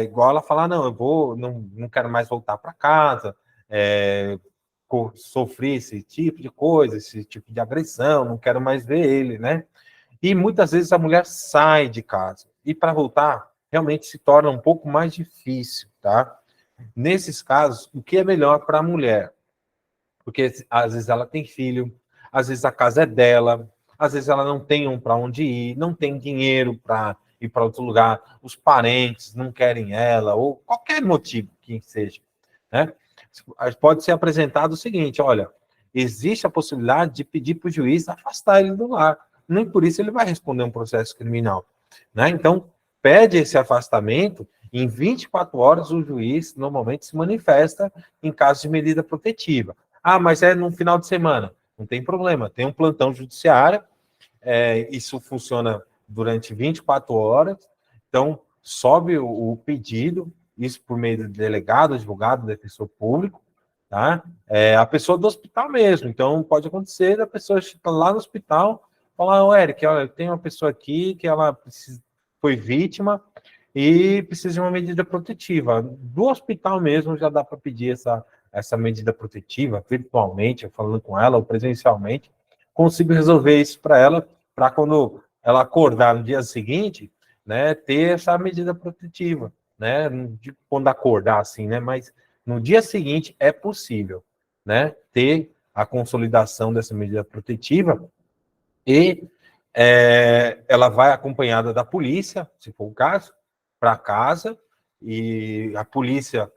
igual ela falar, não, não quero mais voltar para casa, sofri esse tipo de coisa, esse tipo de agressão, não quero mais ver ele, né? E muitas vezes a mulher sai de casa. E para voltar, realmente se torna um pouco mais difícil, tá? Nesses casos, o que é melhor para a mulher? Porque às vezes ela tem filho, às vezes a casa é dela, às vezes ela não tem para onde ir, não tem dinheiro para ir para outro lugar, os parentes não querem ela, ou qualquer motivo que seja, né? Pode ser apresentado o seguinte: olha, existe a possibilidade de pedir para o juiz afastar ele do lar. Nem por isso ele vai responder um processo criminal, né? Então, pede esse afastamento. Em 24 horas, o juiz normalmente se manifesta em caso de medida protetiva. Ah, mas é no final de semana. Não tem problema, tem um plantão judiciário, isso funciona durante 24 horas, então sobe o pedido, isso por meio do delegado, advogado, defensor público, tá? A pessoa do hospital mesmo, então pode acontecer a pessoa estar lá no hospital, falar, ô Eric, olha, tem uma pessoa aqui que ela foi vítima e precisa de uma medida protetiva. Do hospital mesmo já dá para pedir essa medida protetiva, virtualmente, falando com ela, ou presencialmente, consigo resolver isso para ela, para quando ela acordar no dia seguinte, né, ter essa medida protetiva, né, de quando acordar assim, né, mas no dia seguinte é possível, né, ter a consolidação dessa medida protetiva e ela vai acompanhada da polícia, se for o caso, para casa, e a polícia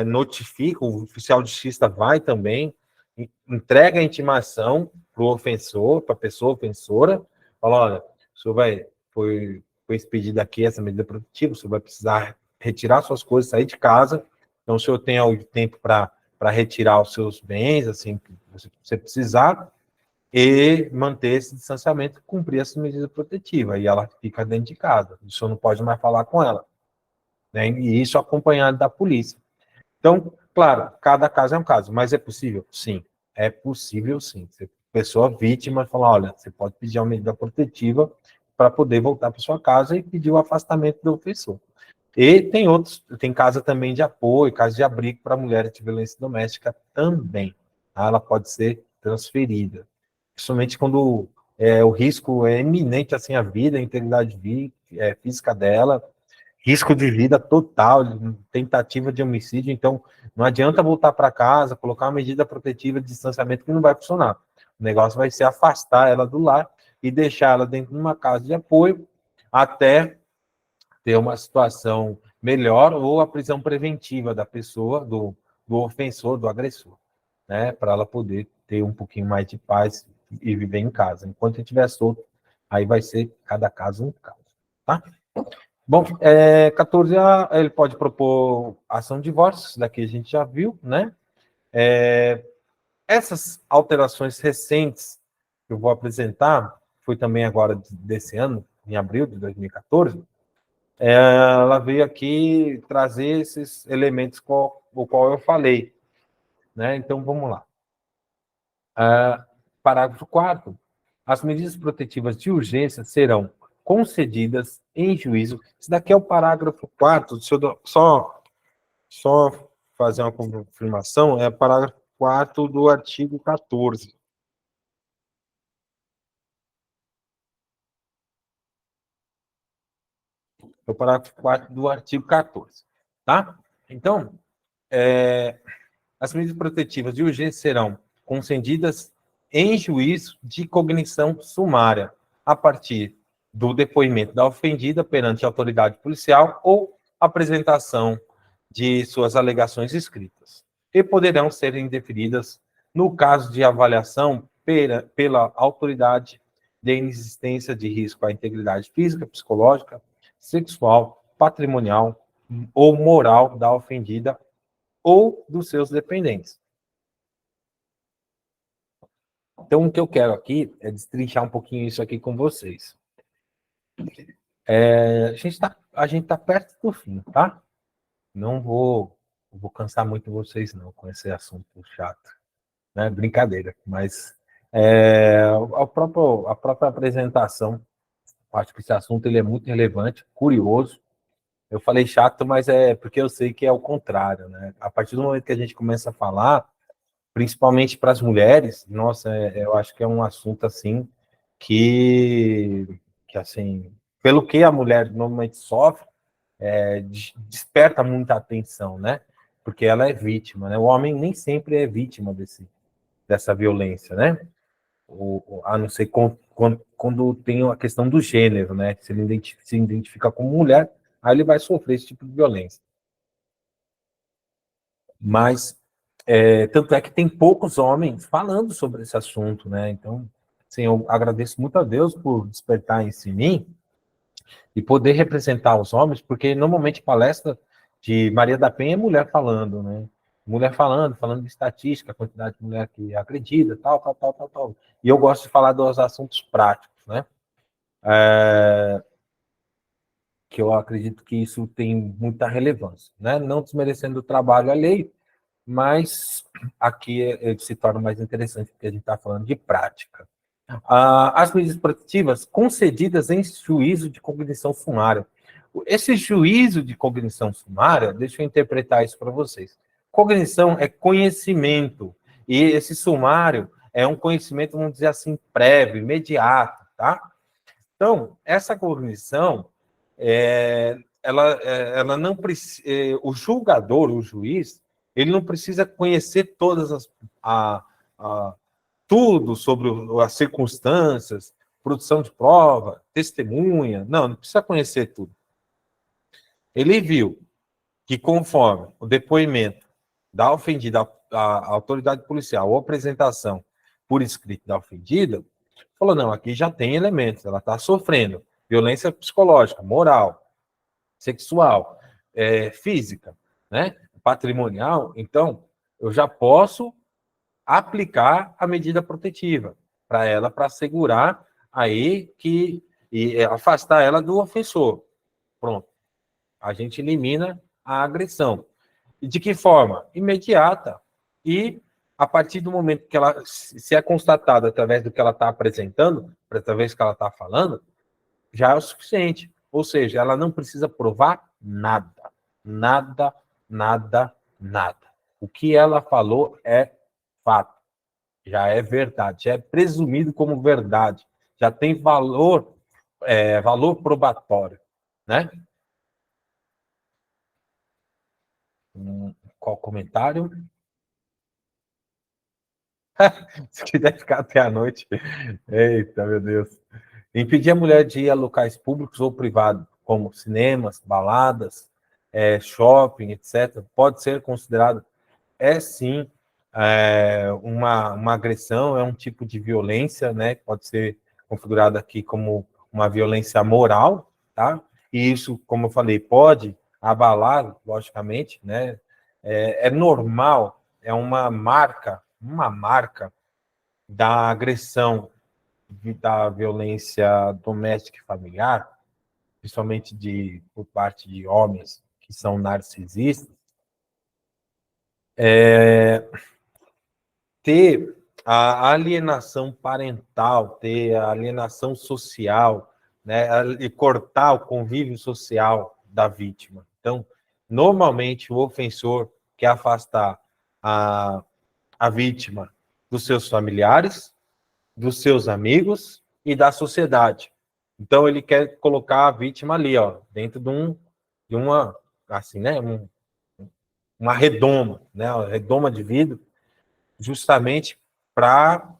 notifica, o oficial de justiça vai também, entrega a intimação para o ofensor, para a pessoa ofensora, fala, olha, o senhor foi expedida aqui essa medida protetiva, o senhor vai precisar retirar suas coisas, sair de casa, então o senhor tem o tempo para retirar os seus bens, assim, que você precisar, e manter esse distanciamento, cumprir essa medida protetiva, e ela fica dentro de casa, o senhor não pode mais falar com ela, né? E isso acompanhado da polícia. Então, claro, cada caso é um caso, mas é possível? Sim, é possível sim. Se a pessoa vítima falar, olha, você pode pedir uma medida protetiva para poder voltar para sua casa e pedir o afastamento do ofensor. E tem casa também de apoio, casa de abrigo para mulheres de violência doméstica também. Tá? Ela pode ser transferida. Principalmente quando o risco é iminente assim, à vida, à integridade física dela, risco de vida total, tentativa de homicídio. Então, não adianta voltar para casa, colocar uma medida protetiva de distanciamento que não vai funcionar. O negócio vai ser afastar ela do lar e deixar ela dentro de uma casa de apoio até ter uma situação melhor ou a prisão preventiva da pessoa, do ofensor, do agressor, né? Para ela poder ter um pouquinho mais de paz e viver em casa. Enquanto ele estiver solto, aí vai ser cada caso um caso, tá? Bom, 14A, ele pode propor ação de divórcio, isso daqui a gente já viu, né? Essas alterações recentes que eu vou apresentar, foi também agora desse ano, em abril de 2014, ela veio aqui trazer esses elementos o qual eu falei, né? Então, vamos lá. Parágrafo 4º. As medidas protetivas de urgência serão concedidas em juízo. Isso daqui é o parágrafo 4º, deixa eu só fazer uma confirmação, é o parágrafo 4º do artigo 14. É o parágrafo 4º do artigo 14, tá? Então, as medidas protetivas de urgência serão concedidas em juízo de cognição sumária, a partir do depoimento da ofendida perante a autoridade policial ou apresentação de suas alegações escritas, e poderão ser indeferidas no caso de avaliação pela autoridade de inexistência de risco à integridade física, psicológica, sexual, patrimonial ou moral da ofendida ou dos seus dependentes. Então, o que eu quero aqui é destrinchar um pouquinho isso aqui com vocês. A gente tá perto do fim, tá? Não vou cansar muito vocês, não, com esse assunto chato. Né? Brincadeira, mas a própria apresentação, acho que esse assunto ele é muito relevante, curioso. Eu falei chato, mas é porque eu sei que é o contrário, né? A partir do momento que a gente começa a falar, principalmente para as mulheres, nossa, eu acho que é um assunto assim que assim, pelo que a mulher normalmente sofre, desperta muita atenção, né? Porque ela é vítima, né? O homem nem sempre é vítima dessa violência, né? A não ser quando tem a questão do gênero, né? Se ele se identifica como mulher, aí ele vai sofrer esse tipo de violência. Mas, tanto é que tem poucos homens falando sobre esse assunto, né? Então, assim, eu agradeço muito a Deus por despertar isso em mim e poder representar os homens, porque normalmente palestra de Maria da Penha é mulher falando, né? Mulher falando de estatística, a quantidade de mulher que acredita, tal. E eu gosto de falar dos assuntos práticos, né? Que eu acredito que isso tem muita relevância, né? Não desmerecendo o trabalho alheio, mas aqui ele se torna mais interessante porque a gente está falando de prática. As medidas protetivas concedidas em juízo de cognição sumária. Esse juízo de cognição sumária, deixa eu interpretar isso para vocês. Cognição é conhecimento, e esse sumário é um conhecimento, vamos dizer assim, prévio, imediato, tá? Então, essa cognição, ela não precisa, o julgador, o juiz, ele não precisa conhecer todas tudo sobre as circunstâncias, produção de prova, testemunha, não precisa conhecer tudo. Ele viu que conforme o depoimento da ofendida, a autoridade policial ou apresentação por escrito da ofendida, falou, não, aqui já tem elementos, ela está sofrendo violência psicológica, moral, sexual, física, né, patrimonial, então eu já posso aplicar a medida protetiva para ela, para assegurar aí e afastar ela do ofensor. Pronto. A gente elimina a agressão. E de que forma? Imediata. E a partir do momento que ela se é constatado através do que ela está apresentando, através do que ela está falando, já é o suficiente. Ou seja, ela não precisa provar nada. Nada, nada, nada. O que ela falou é fato. Já é verdade, já é presumido como verdade, já tem valor, valor probatório, né? Qual comentário? Se quiser ficar até a noite. Eita, meu Deus. Impedir a mulher de ir a locais públicos ou privados, como cinemas, baladas, shopping, etc., pode ser considerado, sim, uma agressão, é um tipo de violência, né? Pode ser configurado aqui como uma violência moral, tá? E isso, como eu falei, pode abalar, logicamente, né? É normal, é uma marca da agressão da violência doméstica e familiar, principalmente por parte de homens que são narcisistas, ter a alienação parental, ter a alienação social, né, e cortar o convívio social da vítima. Então, normalmente, o ofensor quer afastar a vítima dos seus familiares, dos seus amigos e da sociedade. Então, ele quer colocar a vítima ali, ó, dentro de uma, assim, né, uma redoma, né, uma redoma de vidro, justamente para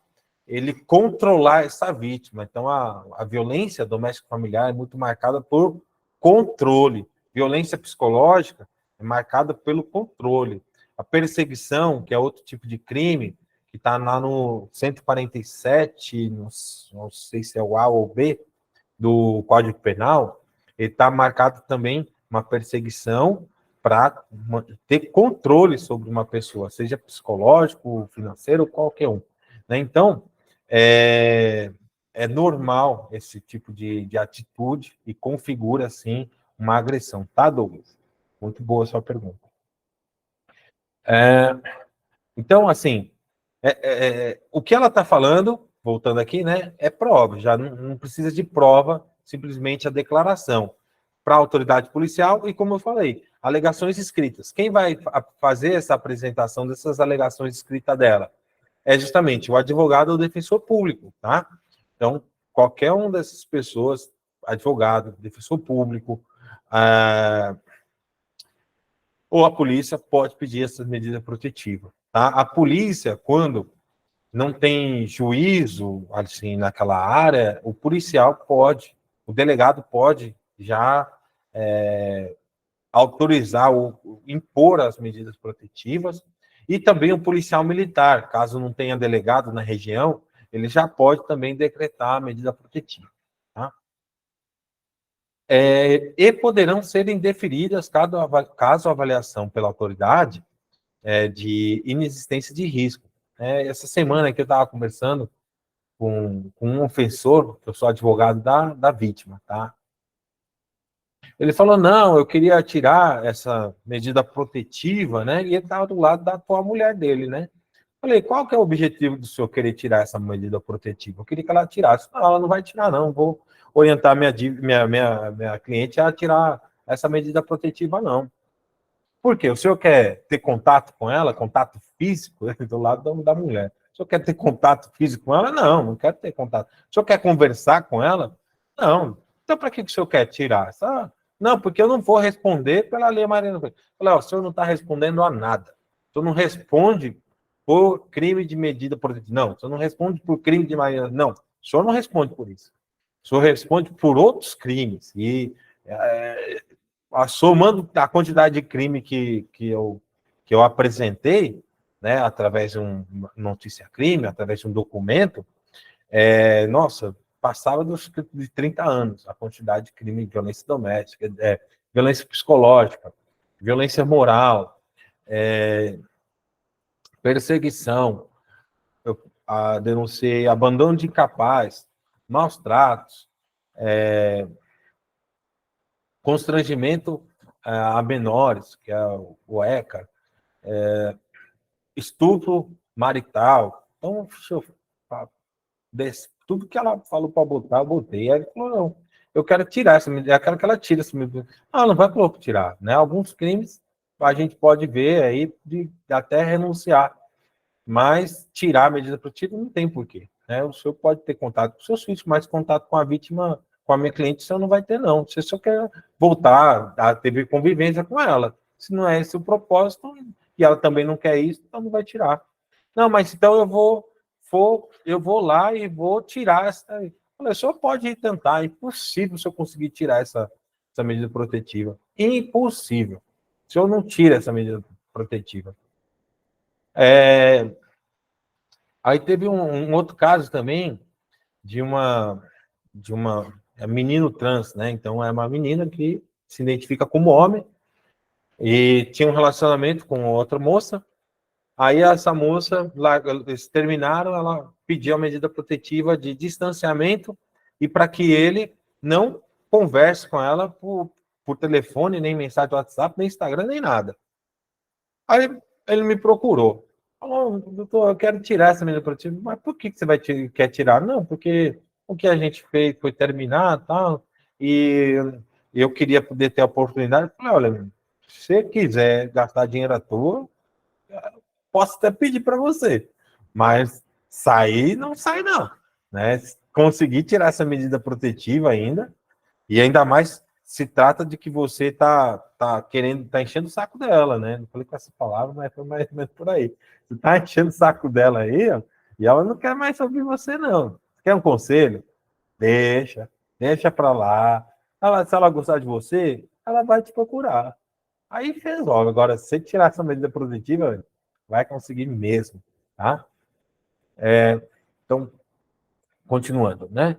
ele controlar essa vítima. Então, a violência doméstica familiar é muito marcada por controle. Violência psicológica é marcada pelo controle. A perseguição, que é outro tipo de crime, que está lá no 147, não sei se é o A ou o B, do Código Penal, ele está marcado também uma perseguição para ter controle sobre uma pessoa, seja psicológico, financeiro, qualquer um. Né? Então, é normal esse tipo de atitude e configura, assim, uma agressão. Tá, Douglas? Muito boa a sua pergunta. Então, assim, o que ela está falando, voltando aqui, né, é prova, já não precisa de prova, simplesmente a declaração para a autoridade policial e, como eu falei, alegações escritas. Quem vai fazer essa apresentação dessas alegações escritas dela? É justamente o advogado ou o defensor público, tá? Então, qualquer uma dessas pessoas, advogado, defensor público, ou a polícia pode pedir essas medidas protetivas, tá? A polícia, quando não tem juízo, assim, naquela área, o policial pode, o delegado pode já autorizar ou impor as medidas protetivas, e também o policial militar, caso não tenha delegado na região, ele já pode também decretar a medida protetiva. Tá? E poderão ser indeferidas caso a avaliação pela autoridade de inexistência de risco. Essa semana que eu estava conversando com um ofensor, eu sou advogado da vítima, tá? Ele falou, não, eu queria tirar essa medida protetiva, né? E ele estava do lado da atual mulher dele, né? Falei, qual que é o objetivo do senhor querer tirar essa medida protetiva? Eu queria que ela tirasse. Não, ela não vai tirar, não. Vou orientar minha cliente a tirar essa medida protetiva, não. Por quê? O senhor quer ter contato com ela, contato físico, do lado da mulher. O senhor quer ter contato físico com ela? Não, não quero ter contato. O senhor quer conversar com ela? Não. Então, para que o senhor quer tirar? Não, porque eu não vou responder pela Lei Maria. Falei, ó, o senhor não está respondendo a nada. O senhor não responde por crime de medida protetiva. Não, o senhor não responde por crime de Maria. Não, o senhor não responde por isso. O senhor responde por outros crimes. E somando a quantidade de crime que eu apresentei, né, através de uma notícia-crime, através de um documento, nossa, passava de 30 anos a quantidade de crime de violência doméstica, violência psicológica, violência moral, perseguição, eu denunciei abandono de incapaz, maus tratos, constrangimento a menores, que é o ECA, estupro marital. Então, tudo que ela falou para botar, eu botei. Aí ele falou, não, eu quero tirar essa medida, eu quero que ela tire essa medida. Ah, não vai para tirar, né? Alguns crimes a gente pode ver aí de até renunciar, mas tirar a medida protetiva não tem porquê. Né? O senhor pode ter contato com seus filhos, mas contato com a vítima, com a minha cliente, o senhor não vai ter, não. Você só quer voltar a ter convivência com ela. Se não é esse o propósito, e ela também não quer isso, então não vai tirar. Não, mas então eu vou lá e vou tirar essa. Falei, o senhor pode tentar, é impossível o senhor conseguir tirar essa medida protetiva. Impossível. O senhor não tira essa medida protetiva. Aí teve um outro caso também de uma menino trans, né? Então é uma menina que se identifica como homem e tinha um relacionamento com outra moça. Aí essa moça, eles terminaram, ela pediu a medida protetiva de distanciamento e para que ele não converse com ela por telefone, nem mensagem do WhatsApp, nem Instagram, nem nada. Aí ele me procurou. Falou, doutor, eu quero tirar essa medida protetiva. Mas por que você quer tirar? Não, porque o que a gente fez foi terminar, tal, e eu queria poder ter a oportunidade. Eu falei, olha, se você quiser gastar dinheiro à toa, posso até pedir para você, mas sair não sai não, né? Conseguir tirar essa medida protetiva ainda, e ainda mais se trata de que você tá querendo, tá enchendo o saco dela, né? Não falei com essa palavra, mas foi mais ou menos por aí. Você tá enchendo o saco dela aí, ó, e ela não quer mais ouvir você, não. Quer um conselho? Deixa para lá. Se ela gostar de você, ela vai te procurar. Aí resolve. Agora, se você tirar essa medida protetiva, vai conseguir mesmo, tá? Então, continuando, né?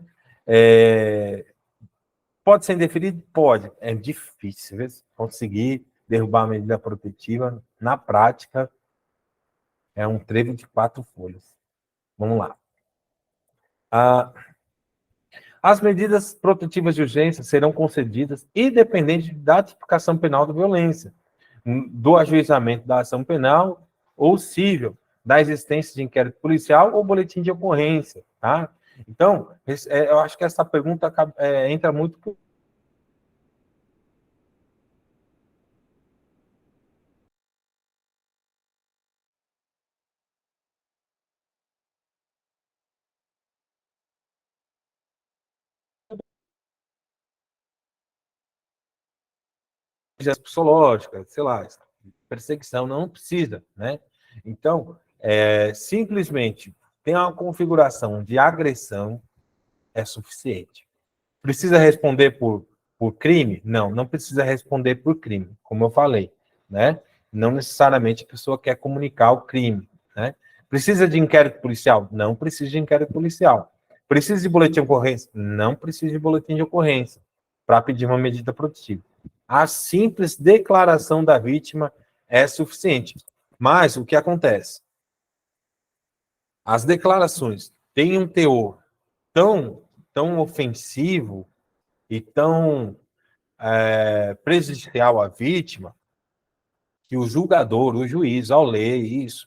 Pode ser indeferido? Pode. É difícil, viu? Conseguir derrubar a medida protetiva, na prática, é um trevo de 4 folhas. Vamos lá. As medidas protetivas de urgência serão concedidas independente da tipificação penal da violência, do ajuizamento da ação penal ou civil, da existência de inquérito policial ou boletim de ocorrência, tá? Então, eu acho que essa pergunta entra muito por psicológica, sei lá, perseguição, não precisa, né? Então, simplesmente tem uma configuração de agressão, é suficiente. Precisa responder por crime? Não, não precisa responder por crime, como eu falei, né? Não necessariamente a pessoa quer comunicar o crime, né? Precisa de inquérito policial? Não precisa de inquérito policial. Precisa de boletim de ocorrência? Não precisa de boletim de ocorrência para pedir uma medida protetiva. A simples declaração da vítima é suficiente. Mas o que acontece? As declarações têm um teor tão ofensivo e tão prejudicial à vítima, que o julgador, o juiz, ao ler isso,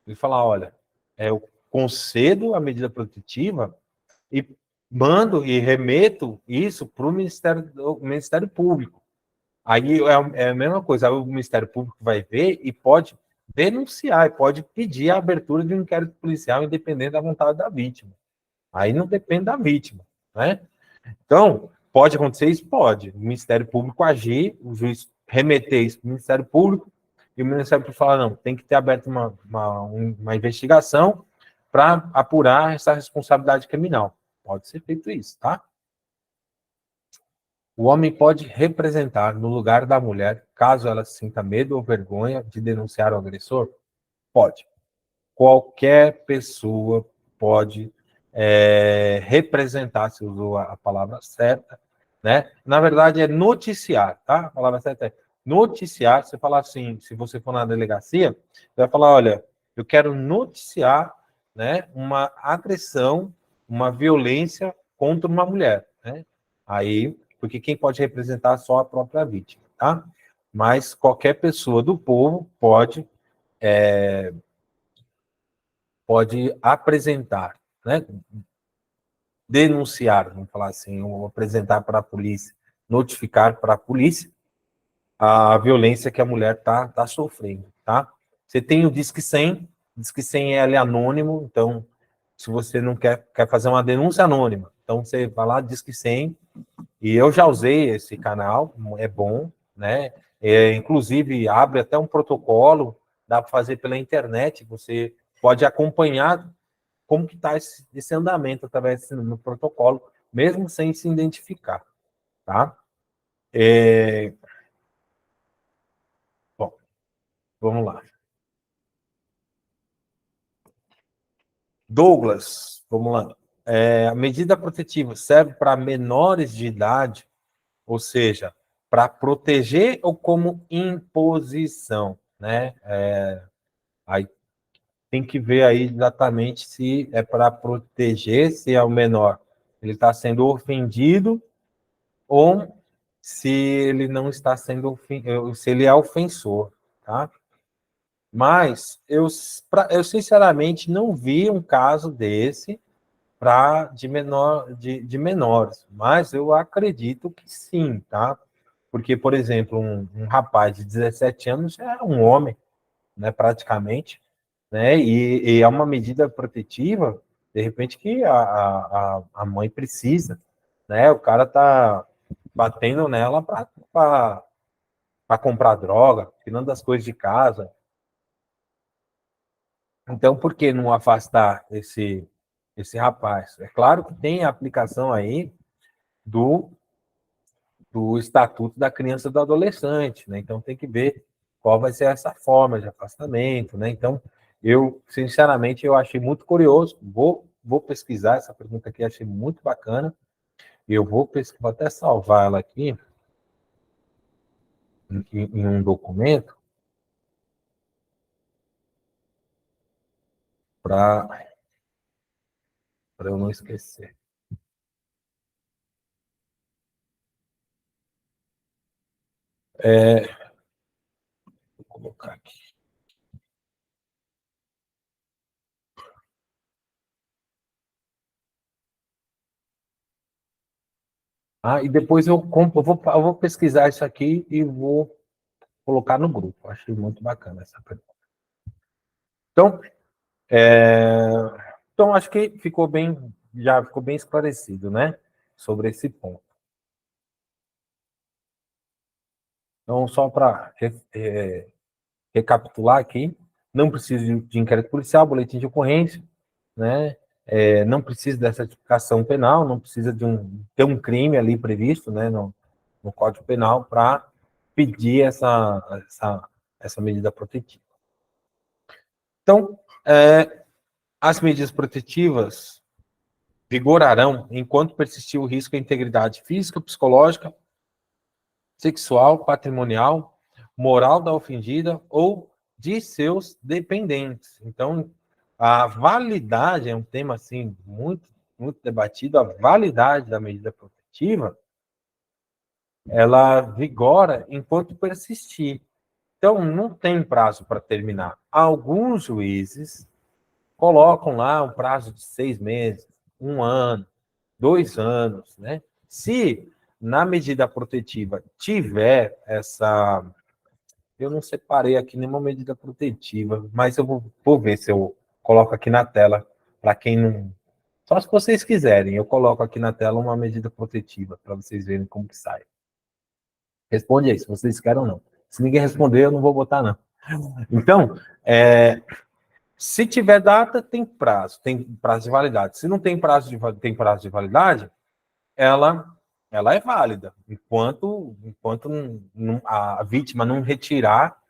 ele fala, olha, eu concedo a medida protetiva e mando e remeto isso para o Ministério Público. Aí é a mesma coisa, aí o Ministério Público vai ver e pode denunciar, e pode pedir a abertura de um inquérito policial independente da vontade da vítima. Aí não depende da vítima, né? Então, pode acontecer isso? Pode. O Ministério Público agir, o juiz remeter isso para o Ministério Público, e o Ministério Público falar, não, tem que ter aberto uma investigação para apurar essa responsabilidade criminal. Pode ser feito isso, tá? O homem pode representar no lugar da mulher, caso ela sinta medo ou vergonha de denunciar o agressor? Pode. Qualquer pessoa pode representar, se usou a palavra certa, né? Na verdade, é noticiar, tá? A palavra certa é noticiar. Você fala assim, se você for na delegacia, você vai falar, olha, eu quero noticiar, né, uma agressão, uma violência contra uma mulher, né? Aí, porque quem pode representar é só a própria vítima, tá? Mas qualquer pessoa do povo pode apresentar, né? Denunciar, vamos falar assim, ou apresentar para a polícia, notificar para a polícia a violência que a mulher tá sofrendo, tá? Você tem o Disque 100, Disque 100 é anônimo, então, se você não quer fazer uma denúncia anônima, então você vai lá, Disque 100, e eu já usei esse canal, é bom, né? Inclusive, abre até um protocolo, dá para fazer pela internet, você pode acompanhar como que está esse andamento através do protocolo, mesmo sem se identificar, tá? Bom, vamos lá. Douglas, vamos lá. A medida protetiva serve para menores de idade, ou seja, para proteger ou como imposição, né? Aí tem que ver aí exatamente se é para proteger, se é o menor, ele está sendo ofendido ou se ele não está sendo se ele é ofensor, tá? Mas eu sinceramente não vi um caso desse de menores, mas eu acredito que sim, tá? Porque, por exemplo, um rapaz de 17 anos já é um homem, né, praticamente, né? E é uma medida protetiva, de repente, que a mãe precisa, né? O cara tá batendo nela para comprar droga, tirando as coisas de casa. Então, por que não afastar esse rapaz? É claro que tem a aplicação aí do, do Estatuto da Criança e do Adolescente, né? Então, tem que ver qual vai ser essa forma de afastamento, né? Então, eu, sinceramente, eu achei muito curioso. Vou pesquisar essa pergunta aqui, achei muito bacana. E eu vou até salvar ela aqui em um documento para eu não esquecer. Vou colocar aqui. E depois eu vou pesquisar isso aqui e vou colocar no grupo. Achei muito bacana essa pergunta. Então, é, então acho que já ficou bem esclarecido, né? Sobre esse ponto. Então, só para recapitular aqui, não precisa de inquérito policial, boletim de ocorrência, né? Não precisa dessa tipificação penal, não precisa ter um crime ali previsto, né, no Código Penal para pedir essa medida protetiva. Então, as medidas protetivas vigorarão enquanto persistir o risco à integridade física, psicológica, sexual, patrimonial, moral da ofendida ou de seus dependentes. Então, a validade é um tema assim muito debatido. A validade da medida protetiva, ela vigora enquanto persistir. Então, não tem prazo para terminar. Alguns juízes colocam lá um prazo de 6 meses, 1 ano, 2 anos, né? Se na medida protetiva tiver eu não separei aqui nenhuma medida protetiva, mas eu vou ver se eu coloco aqui na tela, para quem não... Só se vocês quiserem, eu coloco aqui na tela uma medida protetiva, para vocês verem como que sai. Responde aí, se vocês querem ou não. Se ninguém responder, eu não vou botar, não. Então, se tiver data, tem prazo de validade. Se não tem tem prazo de validade, ela é válida, enquanto a vítima não retirar,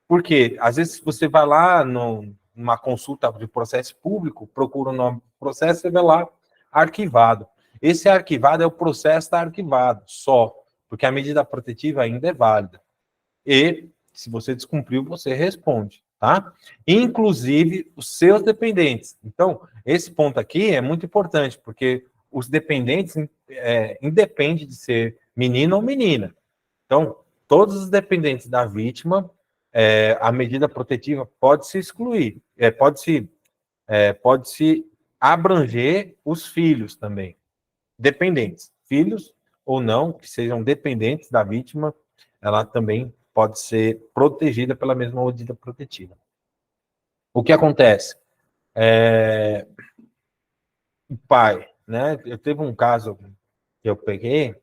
porque às vezes você vai lá numa consulta de processo público, procura o nome do processo e vê lá arquivado. Esse arquivado o processo está arquivado, só, porque a medida protetiva ainda é válida. E, se você descumpriu, você responde, tá? Inclusive os seus dependentes. Então, esse ponto aqui é muito importante, porque os dependentes independe de ser menino ou menina. Então, todos os dependentes da vítima, a medida protetiva pode se excluir, pode se abranger os filhos também, dependentes, filhos ou não, que sejam dependentes da vítima, ela também pode ser protegida pela mesma medida protetiva. O que acontece? O pai, né? Eu teve um caso que eu peguei,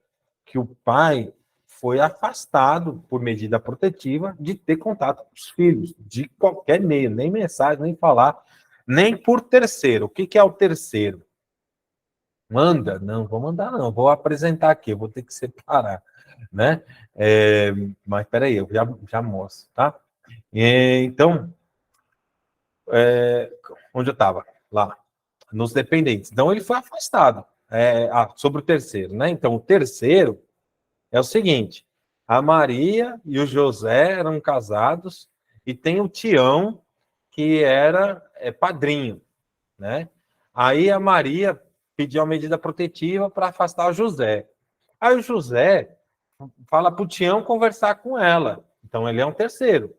que o pai foi afastado por medida protetiva de ter contato com os filhos, de qualquer meio, nem mensagem, nem falar, nem por terceiro. O que é o terceiro? Manda? Não, vou mandar não, vou apresentar aqui, eu vou ter que separar, né? Mas peraí, eu já mostro, tá? Então, onde eu estava? Lá, nos dependentes. Então, ele foi afastado. Sobre o terceiro, né? Então, o terceiro é o seguinte: a Maria e o José eram casados e tem o Tião, que era padrinho, né? Aí a Maria pediu a medida protetiva para afastar o José. Aí o José fala para o Tião conversar com ela. Então ele é um terceiro.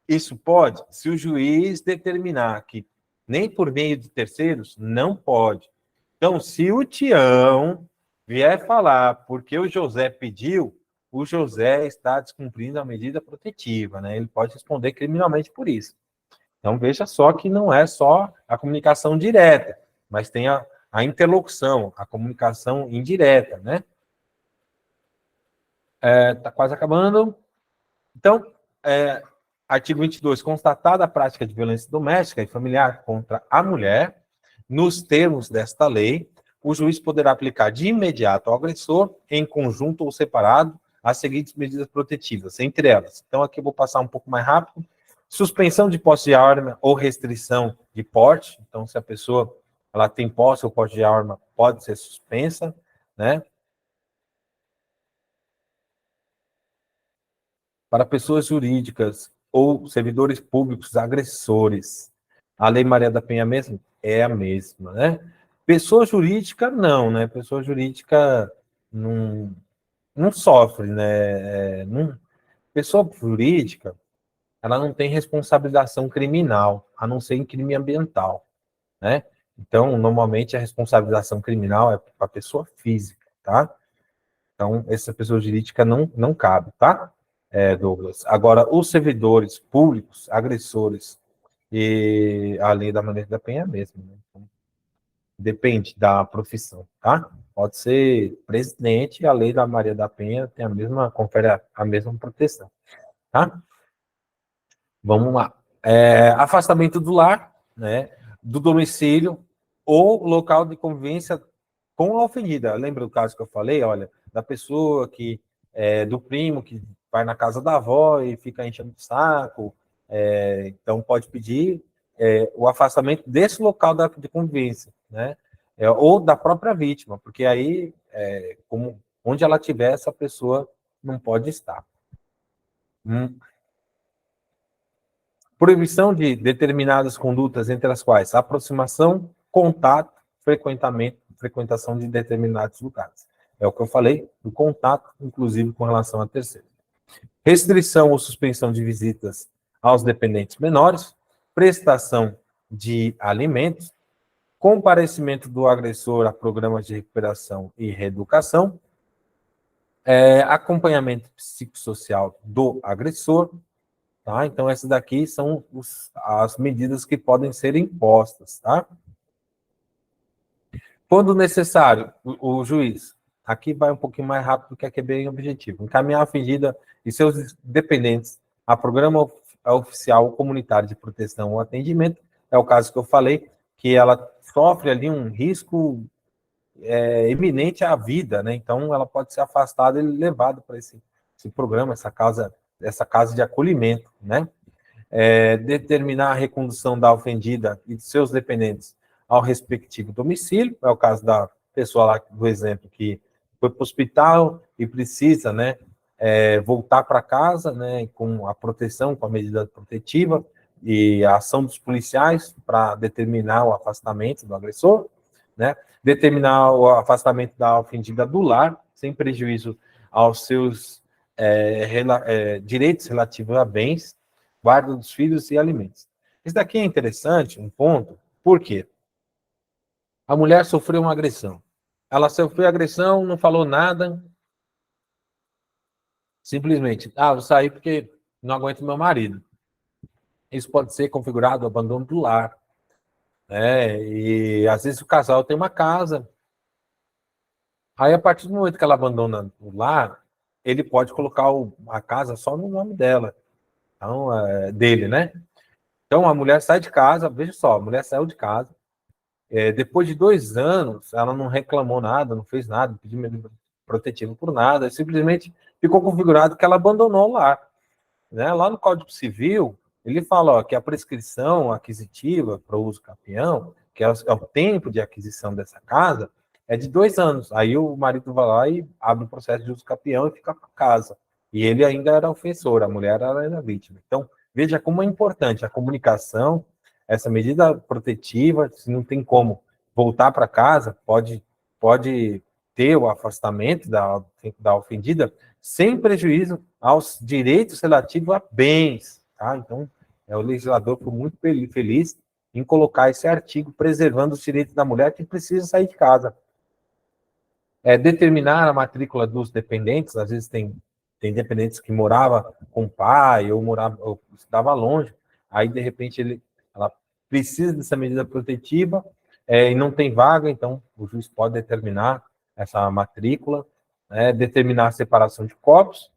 Isso pode, se o juiz determinar que nem por meio de terceiros, não pode. Então, se o Tião vier falar porque o José pediu, o José está descumprindo a medida protetiva, né? Ele pode responder criminalmente por isso. Então, veja só que não é só a comunicação direta, mas tem a interlocução, a comunicação indireta, né? Tá quase acabando. Então, artigo 22, constatada a prática de violência doméstica e familiar contra a mulher, nos termos desta lei, o juiz poderá aplicar de imediato ao agressor, em conjunto ou separado, as seguintes medidas protetivas, entre elas. Então, aqui eu vou passar um pouco mais rápido. Suspensão de posse de arma ou restrição de porte. Então, se a pessoa ela tem posse ou porte de arma, pode ser suspensa, né? Para pessoas jurídicas ou servidores públicos agressores, a Lei Maria da Penha mesmo é a mesma, né? Pessoa jurídica, não, né? Pessoa jurídica não sofre, né? Pessoa jurídica, ela não tem responsabilização criminal, a não ser em crime ambiental, né? Então, normalmente, a responsabilização criminal é para a pessoa física, tá? Então, essa pessoa jurídica não cabe, tá? Douglas. Agora, os servidores públicos, agressores, e a lei da Maria da Penha é a mesma, né? Então, depende da profissão, tá? Pode ser presidente, a lei da Maria da Penha tem confere a mesma proteção, tá? Vamos lá. Afastamento do lar, né? Do domicílio ou local de convivência com a ofendida. Lembra do caso que eu falei? Olha, da pessoa do primo que vai na casa da avó e fica enchendo o saco. Então, pode pedir o afastamento desse local de convivência, né? Ou da própria vítima, porque aí, onde ela estiver, essa pessoa não pode estar. Proibição de determinadas condutas, entre as quais aproximação, contato, frequentação de determinados lugares. É o que eu falei, do contato, inclusive com relação a terceiros. Restrição ou suspensão de visitas aos dependentes menores, prestação de alimentos, comparecimento do agressor a programas de recuperação e reeducação, acompanhamento psicossocial do agressor, tá? Então, essas daqui são as medidas que podem ser impostas, tá? Quando necessário, o juiz, aqui vai um pouquinho mais rápido, porque aqui é bem objetivo, encaminhar a ofendida e seus dependentes a programa oficial comunitário de proteção ou atendimento, é o caso que eu falei, que ela sofre ali um risco iminente à vida, né? Então, ela pode ser afastada e levada para esse programa, essa casa de acolhimento, né? Determinar a recondução da ofendida e de seus dependentes ao respectivo domicílio, é o caso da pessoa lá do exemplo que foi para o hospital e precisa, né, voltar para casa, né, com a proteção, com a medida protetiva e a ação dos policiais para determinar o afastamento do agressor, né, determinar o afastamento da ofendida do lar, sem prejuízo aos seus direitos relativos a bens, guarda dos filhos e alimentos. Isso daqui é interessante, um ponto, por quê? A mulher sofreu uma agressão. Ela sofreu agressão, não falou nada, simplesmente, vou sair porque não aguento meu marido. Isso pode ser configurado abandono do lar, né? E às vezes o casal tem uma casa, aí a partir do momento que ela abandona o lar, ele pode colocar a casa só no nome dela, então, dele, né? Então, a mulher sai de casa, veja só, a mulher saiu de casa, depois de 2 anos, ela não reclamou nada, não fez nada, não pediu medida protetiva por nada, simplesmente ficou configurado que ela abandonou o lar, né? Lá no Código Civil, ele fala que a prescrição aquisitiva para o uso capião, que é o tempo de aquisição dessa casa, é de 2 anos. Aí o marido vai lá e abre o processo de uso capião e fica com a casa. E ele ainda era ofensor, a mulher era vítima. Então, veja como é importante a comunicação, essa medida protetiva, se não tem como voltar para casa, pode ter o afastamento da ofendida sem prejuízo aos direitos relativos a bens, tá? Então, o legislador foi muito feliz em colocar esse artigo preservando os direitos da mulher que precisa sair de casa. Determinar a matrícula dos dependentes, às vezes tem dependentes que morava com o pai ou estava longe, aí de repente ela precisa dessa medida protetiva e não tem vaga, então o juiz pode determinar essa matrícula, determinar a separação de corpos,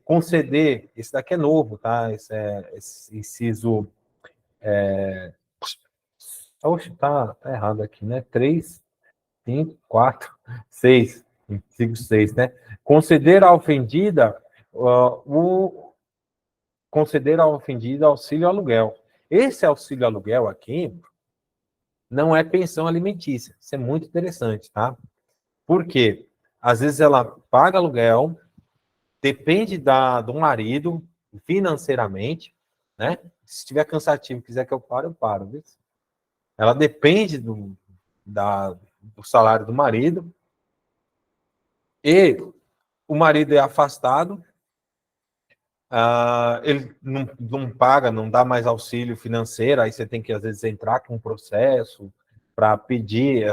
conceder, esse daqui é novo, tá? Esse inciso. Oxe, tá errado aqui, né? 3, 5, 4, 6, inciso 6, né? Conceder à ofendida conceder à ofendida auxílio aluguel. Esse auxílio aluguel aqui não é pensão alimentícia. Isso é muito interessante, tá? Por quê? Às vezes ela paga aluguel, depende do marido financeiramente, né? Se estiver cansativo, quiser que eu paro, viu? Ela depende do salário do marido, e o marido é afastado, ele não paga, não dá mais auxílio financeiro, aí você tem que, às vezes, entrar com um processo para pedir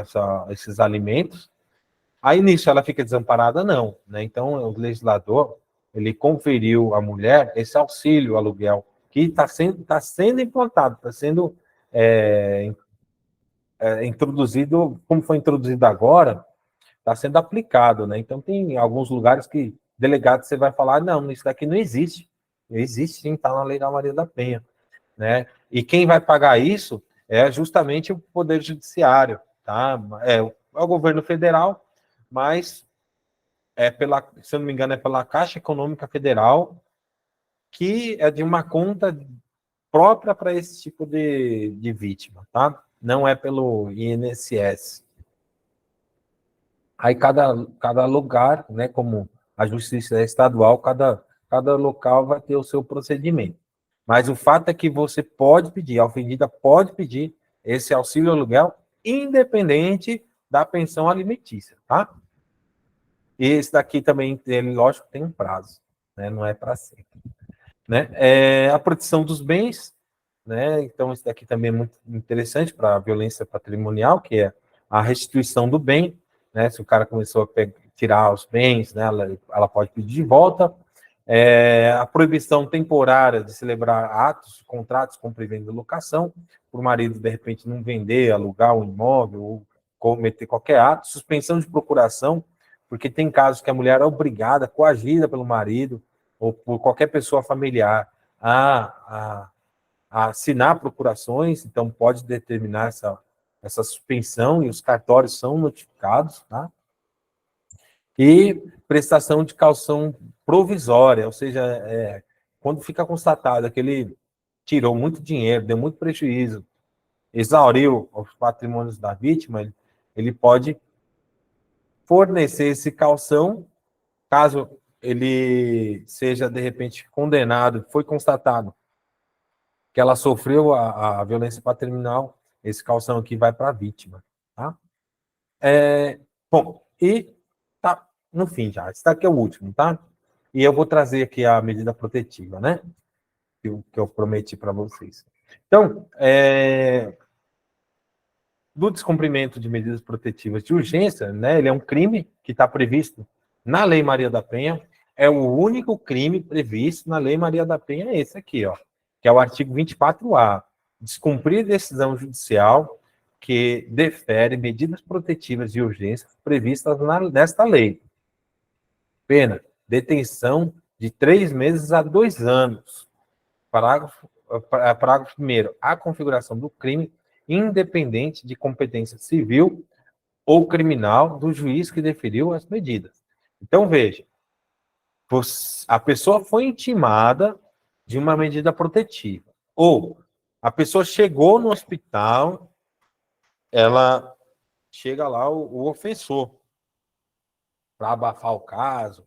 esses alimentos. Aí, nisso, ela fica desamparada? Não, né? Então, o legislador, ele conferiu à mulher esse auxílio aluguel, que está sendo implantado, está sendo introduzido, como foi introduzido agora, está sendo aplicado, né? Então, tem alguns lugares que delegado você vai falar, não, isso daqui não existe. Existe sim, está na Lei da Maria da Penha, né? E quem vai pagar isso é justamente o Poder Judiciário, tá? É o governo federal, mas se eu não me engano, é pela Caixa Econômica Federal, que é de uma conta própria para esse tipo de vítima, tá? Não é pelo INSS. Aí cada lugar, né, como a justiça é estadual, cada local vai ter o seu procedimento. Mas o fato é que você pode pedir, a ofendida pode pedir esse auxílio aluguel, independente da pensão alimentícia, tá? E esse daqui também, ele, lógico, tem um prazo, né? Não é para sempre. Né? A proteção dos bens, né? Então, isso daqui também é muito interessante para a violência patrimonial, que é a restituição do bem, né? Se o cara começou a tirar os bens, né? Ela pode pedir de volta. A proibição temporária de celebrar atos, contratos, compra e venda e locação, para o marido, de repente, não vender, alugar um imóvel ou cometer qualquer ato. Suspensão de procuração, porque tem casos que a mulher é obrigada, coagida pelo marido ou por qualquer pessoa familiar a assinar procurações, então pode determinar essa suspensão e os cartórios são notificados, tá? E prestação de caução provisória, ou seja, quando fica constatado que ele tirou muito dinheiro, deu muito prejuízo, exauriu os patrimônios da vítima, ele pode fornecer esse calção, caso ele seja, de repente, condenado, foi constatado que ela sofreu a violência patrimonial, esse calção aqui vai para a vítima, tá? Bom, e tá no fim já, esse daqui é o último, tá? E eu vou trazer aqui a medida protetiva, né? Que eu prometi para vocês. Então, do descumprimento de medidas protetivas de urgência, né? Ele é um crime que está previsto na Lei Maria da Penha, é o único crime previsto na Lei Maria da Penha, é esse aqui, ó, que é o artigo 24A, descumprir decisão judicial que defere medidas protetivas de urgência previstas nesta lei. Pena, detenção de 3 meses a 2 anos. Parágrafo 1º, a configuração do crime independente de competência civil ou criminal do juiz que deferiu as medidas. Então, veja, a pessoa foi intimada de uma medida protetiva, ou a pessoa chegou no hospital, ela chega lá o ofensor para abafar o caso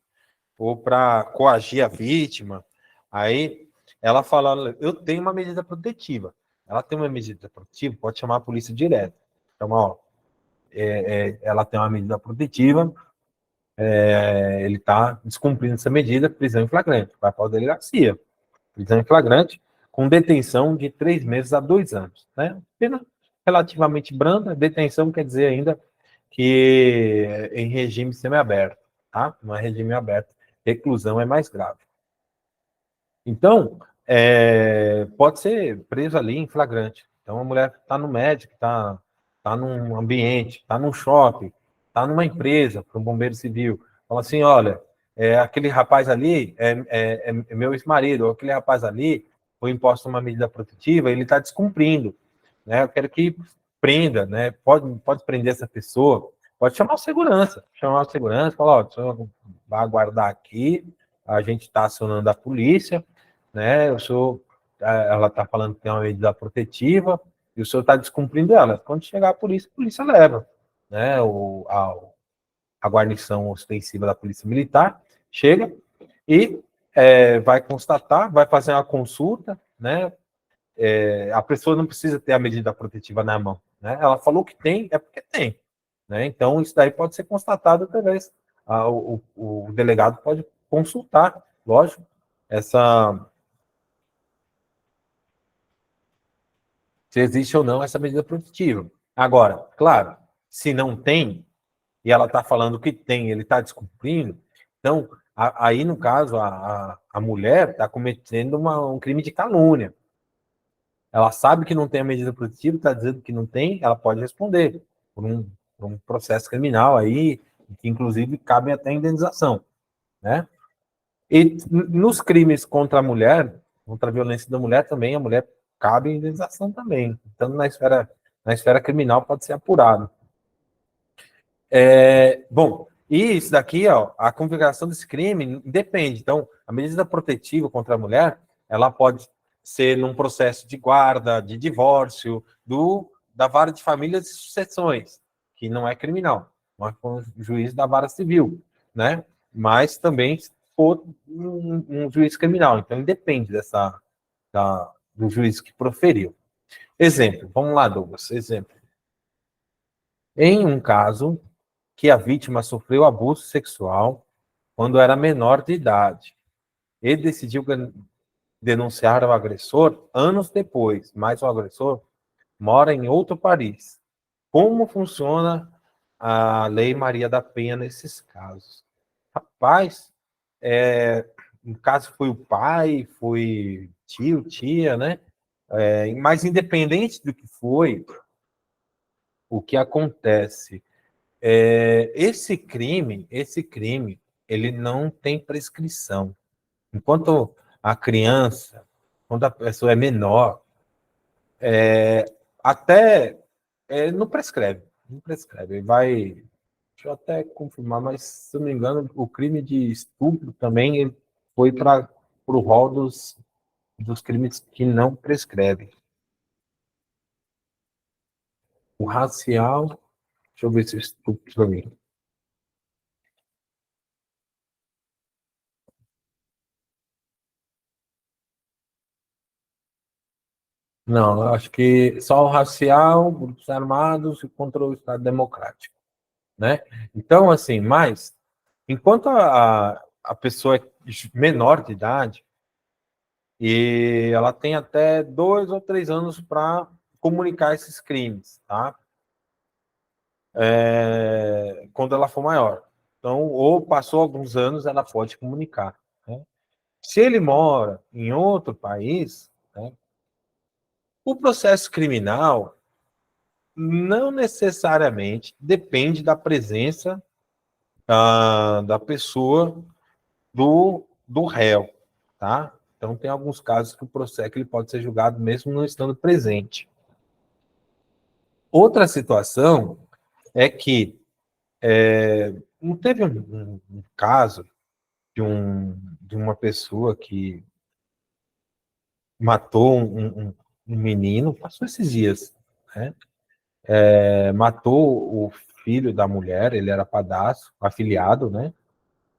ou para coagir a vítima, aí ela fala, eu tenho uma medida protetiva. Ela tem uma medida protetiva, pode chamar a polícia direto. Então, ó, ela tem uma medida protetiva, ele está descumprindo essa medida, prisão em flagrante, vai para a delegacia. Prisão em flagrante, com detenção de 3 meses a 2 anos, né? Pena relativamente branda, detenção quer dizer ainda que em regime semiaberto, tá? Não é regime aberto, reclusão é mais grave. Então, pode ser preso ali em flagrante. Então, a mulher está no médico, tá num ambiente, está num shopping, está numa empresa, para um bombeiro civil. Fala assim, olha, aquele rapaz ali é meu ex-marido, ou aquele rapaz ali foi imposto uma medida protetiva, ele está descumprindo, né? Eu quero que prenda, né? Pode prender essa pessoa, pode chamar o segurança, falar, ó, o senhor vai aguardar aqui, a gente está acionando a polícia, né? Ela está falando que tem uma medida protetiva e o senhor está descumprindo ela. Quando chegar a polícia leva, né? A guarnição ostensiva da Polícia Militar chega e vai constatar, vai fazer uma consulta, né? A pessoa não precisa ter a medida protetiva na mão, né? Ela falou que tem, é porque tem, né? Então isso daí pode ser constatado através, o delegado pode consultar, lógico, essa se existe ou não essa medida protetiva. Agora, claro, se não tem, e ela está falando que tem, ele está descumprindo, então, aí, no caso, a mulher está cometendo um crime de calúnia. Ela sabe que não tem a medida protetiva, está dizendo que não tem, ela pode responder por um processo criminal aí, que inclusive cabe até indenização, né? E nos crimes contra a mulher, contra a violência da mulher também, a mulher cabe indenização também. Então, na esfera criminal pode ser apurado. Bom, e isso daqui, ó, a configuração desse crime depende. Então, a medida protetiva contra a mulher, ela pode ser num processo de guarda, de divórcio, da vara de famílias e sucessões, que não é criminal, não é com o juiz da vara civil, né? Mas também for um juiz criminal. Então, depende do juiz que proferiu. Exemplo, vamos lá, Douglas, exemplo. Em um caso que a vítima sofreu abuso sexual quando era menor de idade e decidiu denunciar o agressor anos depois, mas o agressor mora em outro país. Como funciona a Lei Maria da Penha nesses casos? Rapaz, no caso foi o pai, foi tio, tia, né? Mas independente do que foi, o que acontece? Esse crime, ele não tem prescrição. Enquanto a criança, quando a pessoa é menor, até não prescreve, não prescreve. Deixa eu até confirmar, mas se eu não me engano, o crime de estupro também ele foi para o rol dos crimes que não prescrevem. O racial, deixa eu ver se eu estupro para mim. Não, eu acho que só o racial, grupos armados e contra o Estado Democrático, né? Então, assim, mas enquanto a pessoa é menor de idade e ela tem até 2 ou 3 anos para comunicar esses crimes, tá? Quando ela for maior. Então, ou passou alguns anos, ela pode comunicar, né? Se ele mora em outro país, né, o processo criminal não necessariamente depende da presença da pessoa do réu, tá? Então, tem alguns casos que o processo ele pode ser julgado mesmo não estando presente. Outra situação é que não teve um caso de uma pessoa que matou um menino, passou esses dias, né? Matou o filho da mulher, ele era padrasto, afiliado, né?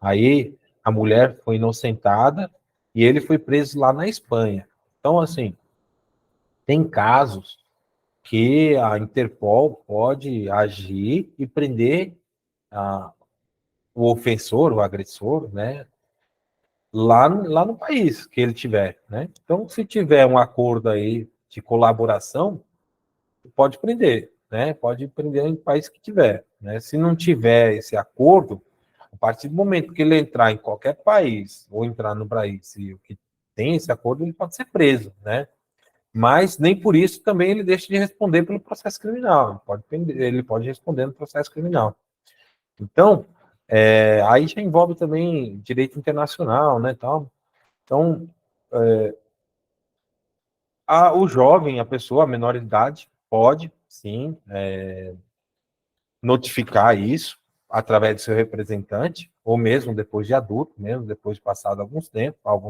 Aí a mulher foi inocentada e ele foi preso lá na Espanha. Então, assim, tem casos que a Interpol pode agir e prender o ofensor, o agressor, né? lá no país que ele tiver, né? Então, se tiver um acordo aí de colaboração, pode prender, né? Pode prender no país que tiver, né? Se não tiver esse acordo, a partir do momento que ele entrar em qualquer país ou entrar no país e o que tem esse acordo, ele pode ser preso, né? Mas nem por isso também ele deixa de responder pelo processo criminal. Ele pode responder no processo criminal. Então, aí já envolve também direito internacional, né, tal. Então, o jovem, a pessoa, a menor de idade, pode, sim, notificar isso através do seu representante, ou mesmo depois de adulto, mesmo depois de passado algum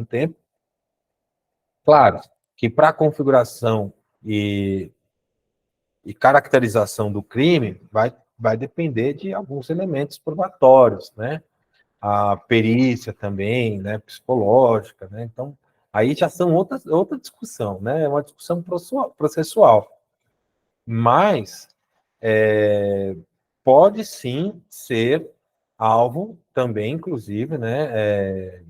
tempo. Claro que para a configuração e caracterização do crime vai depender de alguns elementos probatórios, né? A perícia também, né? Psicológica, né? Então, aí já são outra discussão, né? É uma discussão processual. Mas pode sim ser alvo também, inclusive, né?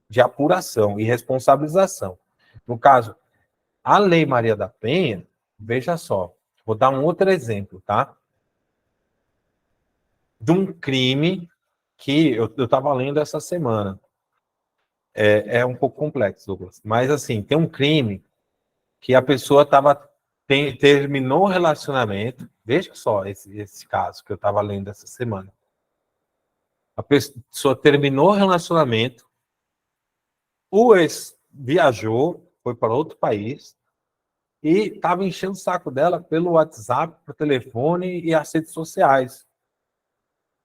De apuração e responsabilização. No caso, a Lei Maria da Penha, veja só, vou dar um outro exemplo, tá? De um crime que eu estava lendo essa semana. É um pouco complexo, Douglas. Mas, assim, tem um crime que a pessoa terminou o relacionamento. Veja só esse caso que eu estava lendo essa semana. A pessoa terminou o relacionamento, o ex viajou, foi para outro país e estava enchendo o saco dela pelo WhatsApp, por telefone e as redes sociais.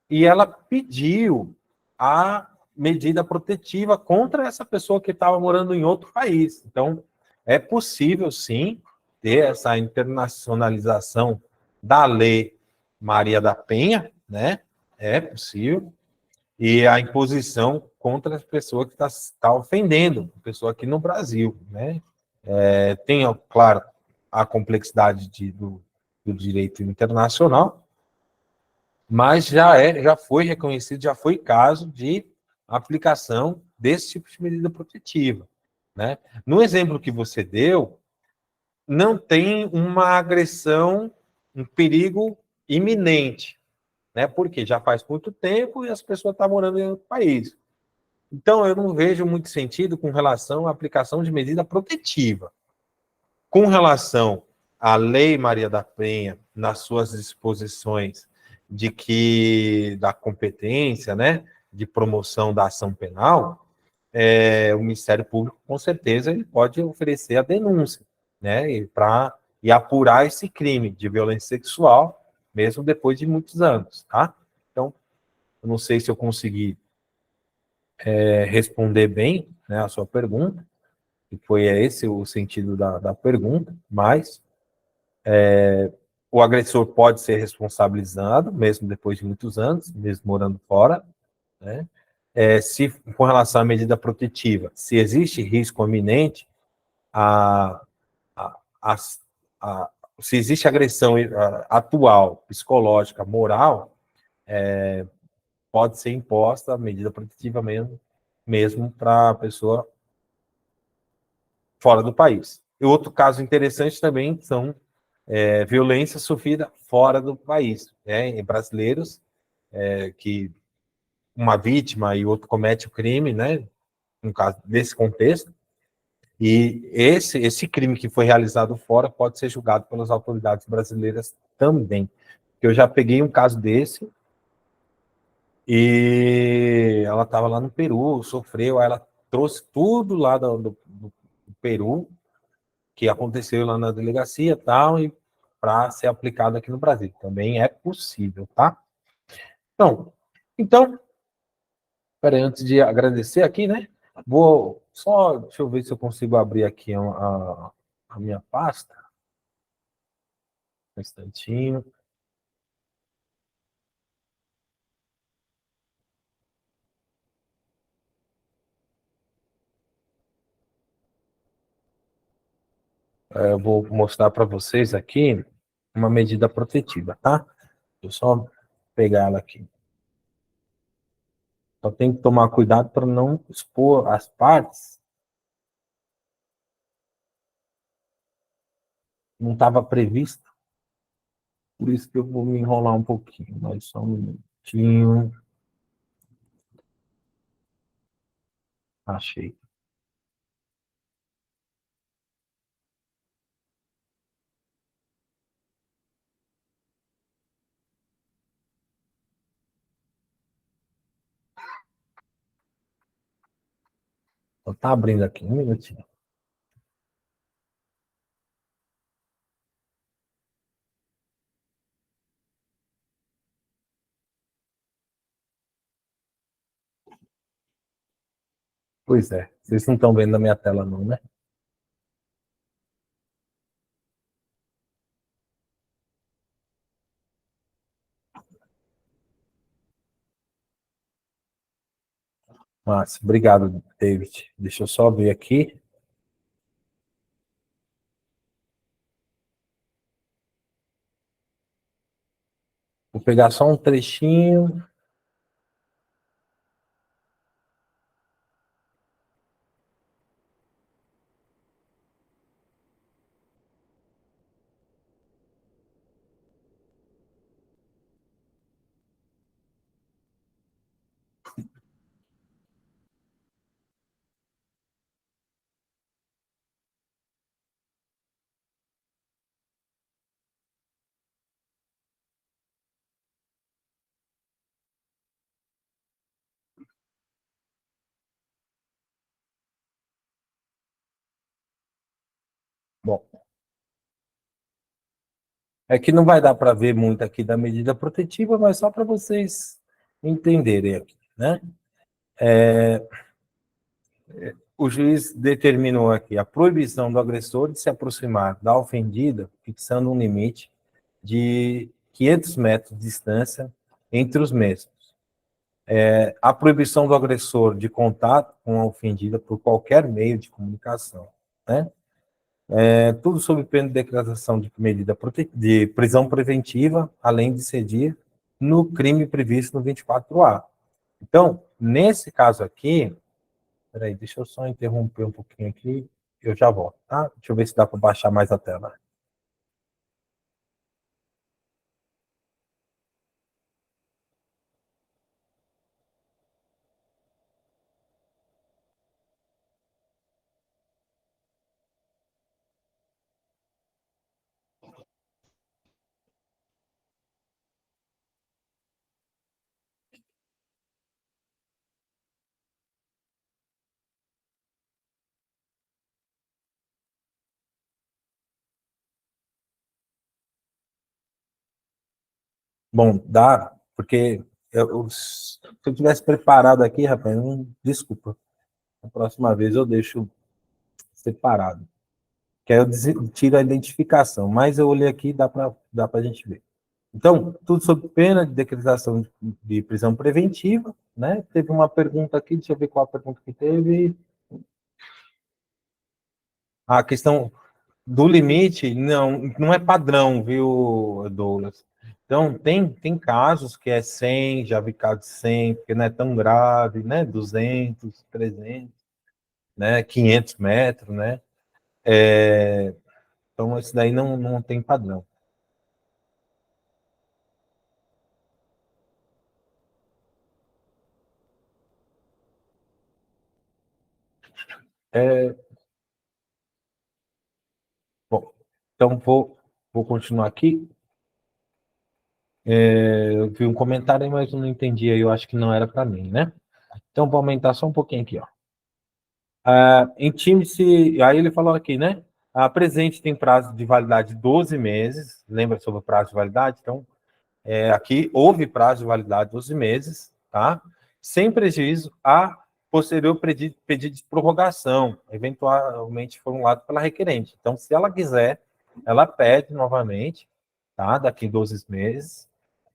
E ela pediu a medida protetiva contra essa pessoa que estava morando em outro país. Então, é possível, sim, ter essa internacionalização da Lei Maria da Penha, né? É possível. E a imposição contra a pessoa que está ofendendo a pessoa aqui no Brasil, né? Tem, claro, a complexidade do direito internacional, mas já foi reconhecido, já foi caso de aplicação desse tipo de medida protetiva, né? No exemplo que você deu, não tem uma agressão, um perigo iminente, né? Porque já faz muito tempo e as pessoas estão morando em outro país. Então, eu não vejo muito sentido com relação à aplicação de medida protetiva. Com relação à Lei Maria da Penha, nas suas disposições da competência, né, de promoção da ação penal, o Ministério Público, com certeza, ele pode oferecer a denúncia, né, e apurar esse crime de violência sexual, mesmo depois de muitos anos, tá? Então, eu não sei se eu consegui responder bem, né, a sua pergunta, que foi esse o sentido da pergunta, mas o agressor pode ser responsabilizado, mesmo depois de muitos anos, mesmo morando fora, né? Se, com relação à medida protetiva, se existe risco iminente, a, a, a, a, se existe agressão atual, psicológica, moral, pode ser imposta a medida protetiva mesmo para a pessoa fora do país. E outro caso interessante também são violência sofrida fora do país, né? Em brasileiros que uma vítima e outro comete o crime, né? No caso desse contexto, e esse crime que foi realizado fora pode ser julgado pelas autoridades brasileiras também. Eu já peguei um caso desse e ela estava lá no Peru, sofreu, aí ela trouxe tudo lá do Peru, que aconteceu lá na delegacia e tal, e para ser aplicado aqui no Brasil. Também é possível, tá? Então, peraí, antes de agradecer aqui, né? Deixa eu ver se eu consigo abrir aqui a minha pasta. Um instantinho. Eu vou mostrar para vocês aqui uma medida protetiva, tá? Deixa eu só pegar ela aqui. Só tem que tomar cuidado para não expor as partes. Não estava previsto, por isso que eu vou me enrolar um pouquinho. Mais só um minutinho. Achei. Então, tá abrindo aqui, um minutinho. Pois é, vocês não estão vendo na minha tela não, né? Mas, obrigado, David. Deixa eu só ver aqui. Vou pegar só um trechinho. Bom, é que não vai dar para ver muito aqui da medida protetiva, mas só para vocês entenderem aqui, né? O juiz determinou aqui a proibição do agressor de se aproximar da ofendida, fixando um limite de 500 metros de distância entre os mesmos. A proibição do agressor de contato com a ofendida por qualquer meio de comunicação, né? Tudo sob pena de decretação de medida de prisão preventiva, além de incidir no crime previsto no 24A. Então, nesse caso aqui, peraí, deixa eu só interromper um pouquinho aqui, eu já volto, tá? Deixa eu ver se dá para baixar mais a tela. Bom, dá, porque se eu tivesse preparado aqui, rapaz, desculpa, a próxima vez eu deixo separado, que aí eu tiro a identificação, mas eu olhei aqui, dá para a gente ver. Então, tudo sob pena de decretação de prisão preventiva, né? Teve uma pergunta aqui, deixa eu ver qual a pergunta que teve. A questão do limite, não é padrão, viu, Douglas? Então, tem casos que é 100, já vi caso de 100, porque não é tão grave, né? 200, 300, né? 500 metros, né? Então, esse daí não tem padrão. É, bom, então vou continuar aqui. Eu vi um comentário aí, mas eu não entendi aí, eu acho que não era para mim, né? Então, vou aumentar só um pouquinho aqui, ó. Intime-se, aí ele falou aqui, né? A presente tem prazo de validade de 12 meses, lembra sobre o prazo de validade? Então, aqui houve prazo de validade de 12 meses, tá? Sem prejuízo a posterior pedido de prorrogação, eventualmente formulado pela requerente. Então, se ela quiser, ela pede novamente, tá? Daqui 12 meses.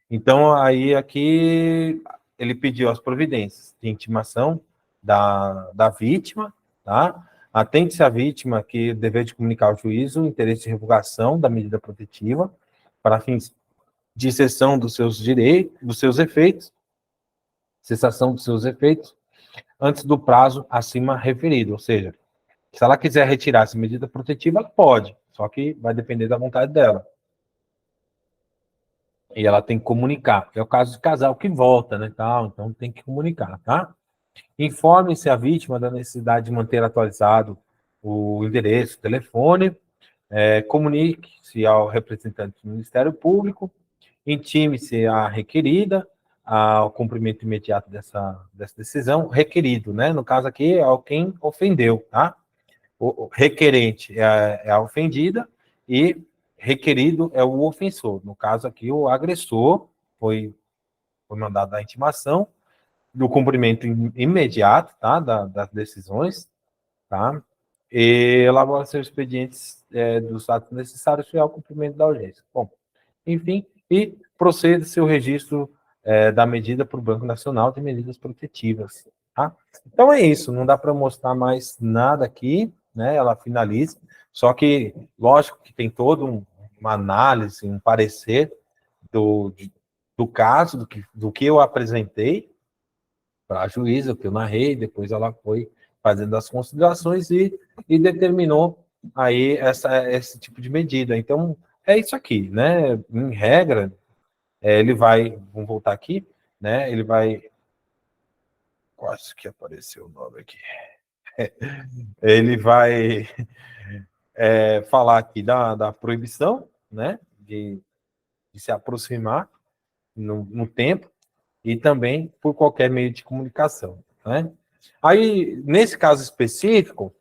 Então, aí aqui ele pediu as providências de intimação da vítima, tá? Atente-se à vítima que dever de comunicar ao juízo o interesse de revogação da medida protetiva para fins de cessão dos seus direitos, dos seus efeitos, cessação dos seus efeitos antes do prazo acima referido. Ou seja, se ela quiser retirar essa medida protetiva, ela pode, só que vai depender da vontade dela. E ela tem que comunicar. É o caso de casal que volta, né, tal, então tem que comunicar, tá? Informe-se a vítima da necessidade de manter atualizado o endereço, o telefone, comunique-se ao representante do Ministério Público, intime-se a requerida ao cumprimento imediato dessa decisão, requerido, né? No caso aqui, é quem ofendeu, tá? O requerente é a ofendida e requerido é o ofensor. No caso aqui, o agressor foi mandado a intimação do cumprimento imediato, tá? Das decisões, tá? E elaborar seus expedientes dos atos necessários ao cumprimento da urgência. Bom, enfim, e procede seu registro da medida para o Banco Nacional de Medidas Protetivas, tá? Então é isso, não dá para mostrar mais nada aqui, né? Ela finaliza, só que, lógico que tem todo uma análise, um parecer do caso, do que eu apresentei para a juíza, o que eu narrei, depois ela foi fazendo as considerações e determinou aí esse tipo de medida. Então, é isso aqui, né? Em regra, ele vai, vamos voltar aqui, né? Ele vai, quase que apareceu o nome aqui. Ele vai falar aqui da proibição, né? De se aproximar no tempo e também por qualquer meio de comunicação, né? Aí, nesse caso específico,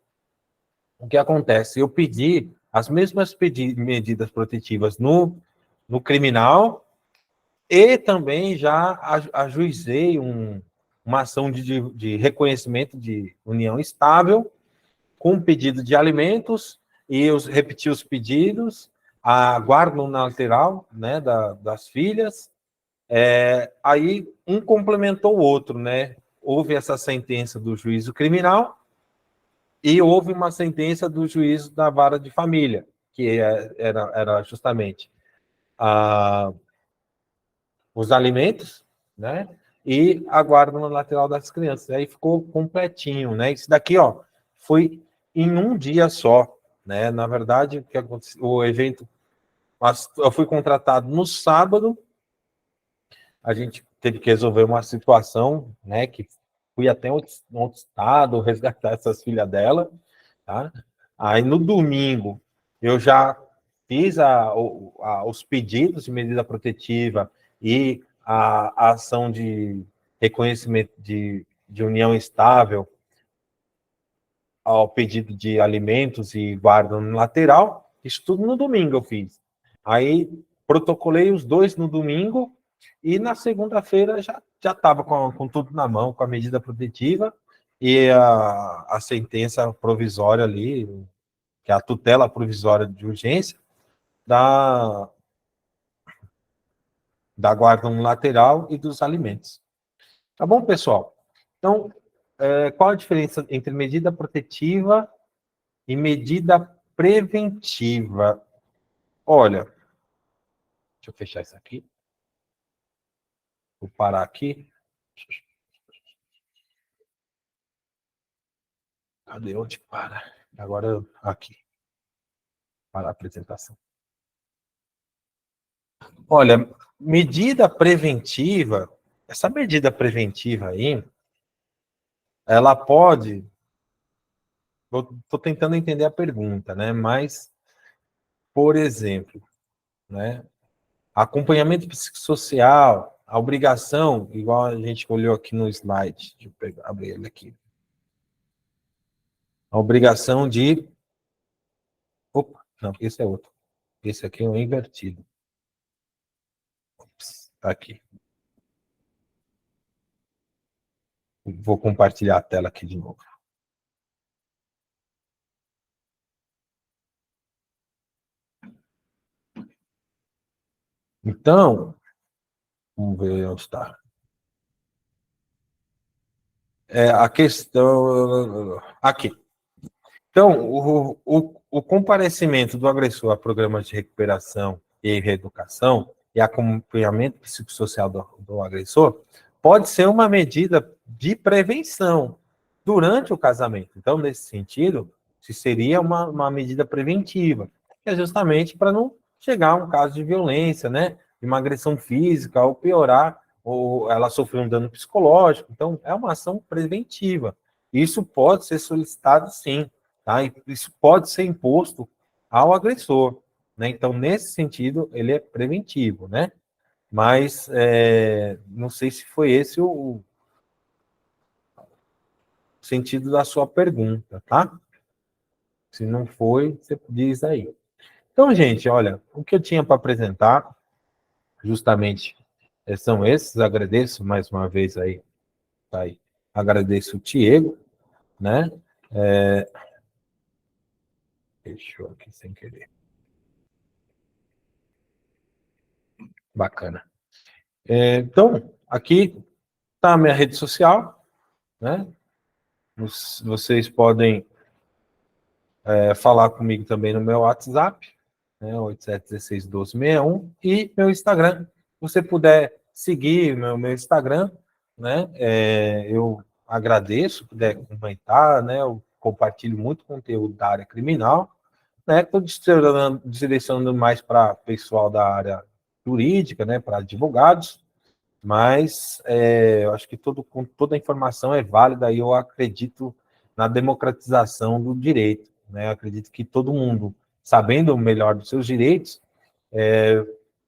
o que acontece? Eu pedi as mesmas medidas protetivas no criminal e também já ajuizei uma ação de reconhecimento de união estável com pedido de alimentos e eu repeti os pedidos, a guarda unilateral, né, das filhas. Aí um complementou o outro, né? Houve essa sentença do juízo criminal e houve uma sentença do juízo da vara de família, que era justamente os alimentos, né? E a guarda unilateral das crianças. Aí ficou completinho, né? Isso daqui, ó, foi em um dia só, né? Na verdade, o que aconteceu, o evento, eu fui contratado no sábado, a gente teve que resolver uma situação, né? Que fui até outro estado resgatar essas filhas dela, tá? Aí no domingo eu já fiz os pedidos de medida protetiva e a ação de reconhecimento de união estável ao pedido de alimentos e guarda unilateral, isso tudo no domingo eu fiz. Aí protocolei os dois no domingo e na segunda-feira já estava com tudo na mão, com a medida protetiva e a sentença provisória ali, que é a tutela provisória de urgência, da guarda unilateral e dos alimentos. Tá bom, pessoal? Então, qual a diferença entre medida protetiva e medida preventiva? Olha, deixa eu fechar isso aqui. Vou parar aqui. Cadê onde para? Agora, aqui. Para a apresentação. Olha, medida preventiva, essa medida preventiva aí, ela pode... Estou tentando entender a pergunta, né? Mas, por exemplo, né? Acompanhamento psicossocial, a obrigação, igual a gente olhou aqui no slide, deixa eu pegar, abrir ele aqui. A obrigação de... Opa, não, esse é outro. Esse aqui é um invertido. Ops, tá aqui. Vou compartilhar a tela aqui de novo. Então, vamos ver onde está. A questão... Aqui. Então, o comparecimento do agressor a programas de recuperação e reeducação e acompanhamento psicossocial do agressor pode ser uma medida de prevenção durante o casamento. Então, nesse sentido, se seria uma medida preventiva, que é justamente para não chegar a um caso de violência, né? De uma agressão física, ou piorar, ou ela sofrer um dano psicológico. Então, é uma ação preventiva. Isso pode ser solicitado, sim, tá? E isso pode ser imposto ao agressor, né? Então, nesse sentido, ele é preventivo, né? Mas não sei se foi esse o sentido da sua pergunta, tá? Se não foi, você diz aí. Então, gente, olha, o que eu tinha para apresentar, justamente, são esses. Agradeço mais uma vez aí, tá aí. Agradeço o Diego, né? Fechou aqui sem querer. Bacana. Então, aqui está a minha rede social, né? Vocês podem falar comigo também no meu WhatsApp, né? 87161261, e meu Instagram. Se você puder seguir meu Instagram, né? Eu agradeço, puder comentar, né? Eu compartilho muito conteúdo da área criminal, né? Estou direcionando mais para pessoal da área jurídica, né? Para advogados, mas eu acho que toda a informação é válida e eu acredito na democratização do direito, né? Eu acredito que todo mundo, sabendo melhor dos seus direitos,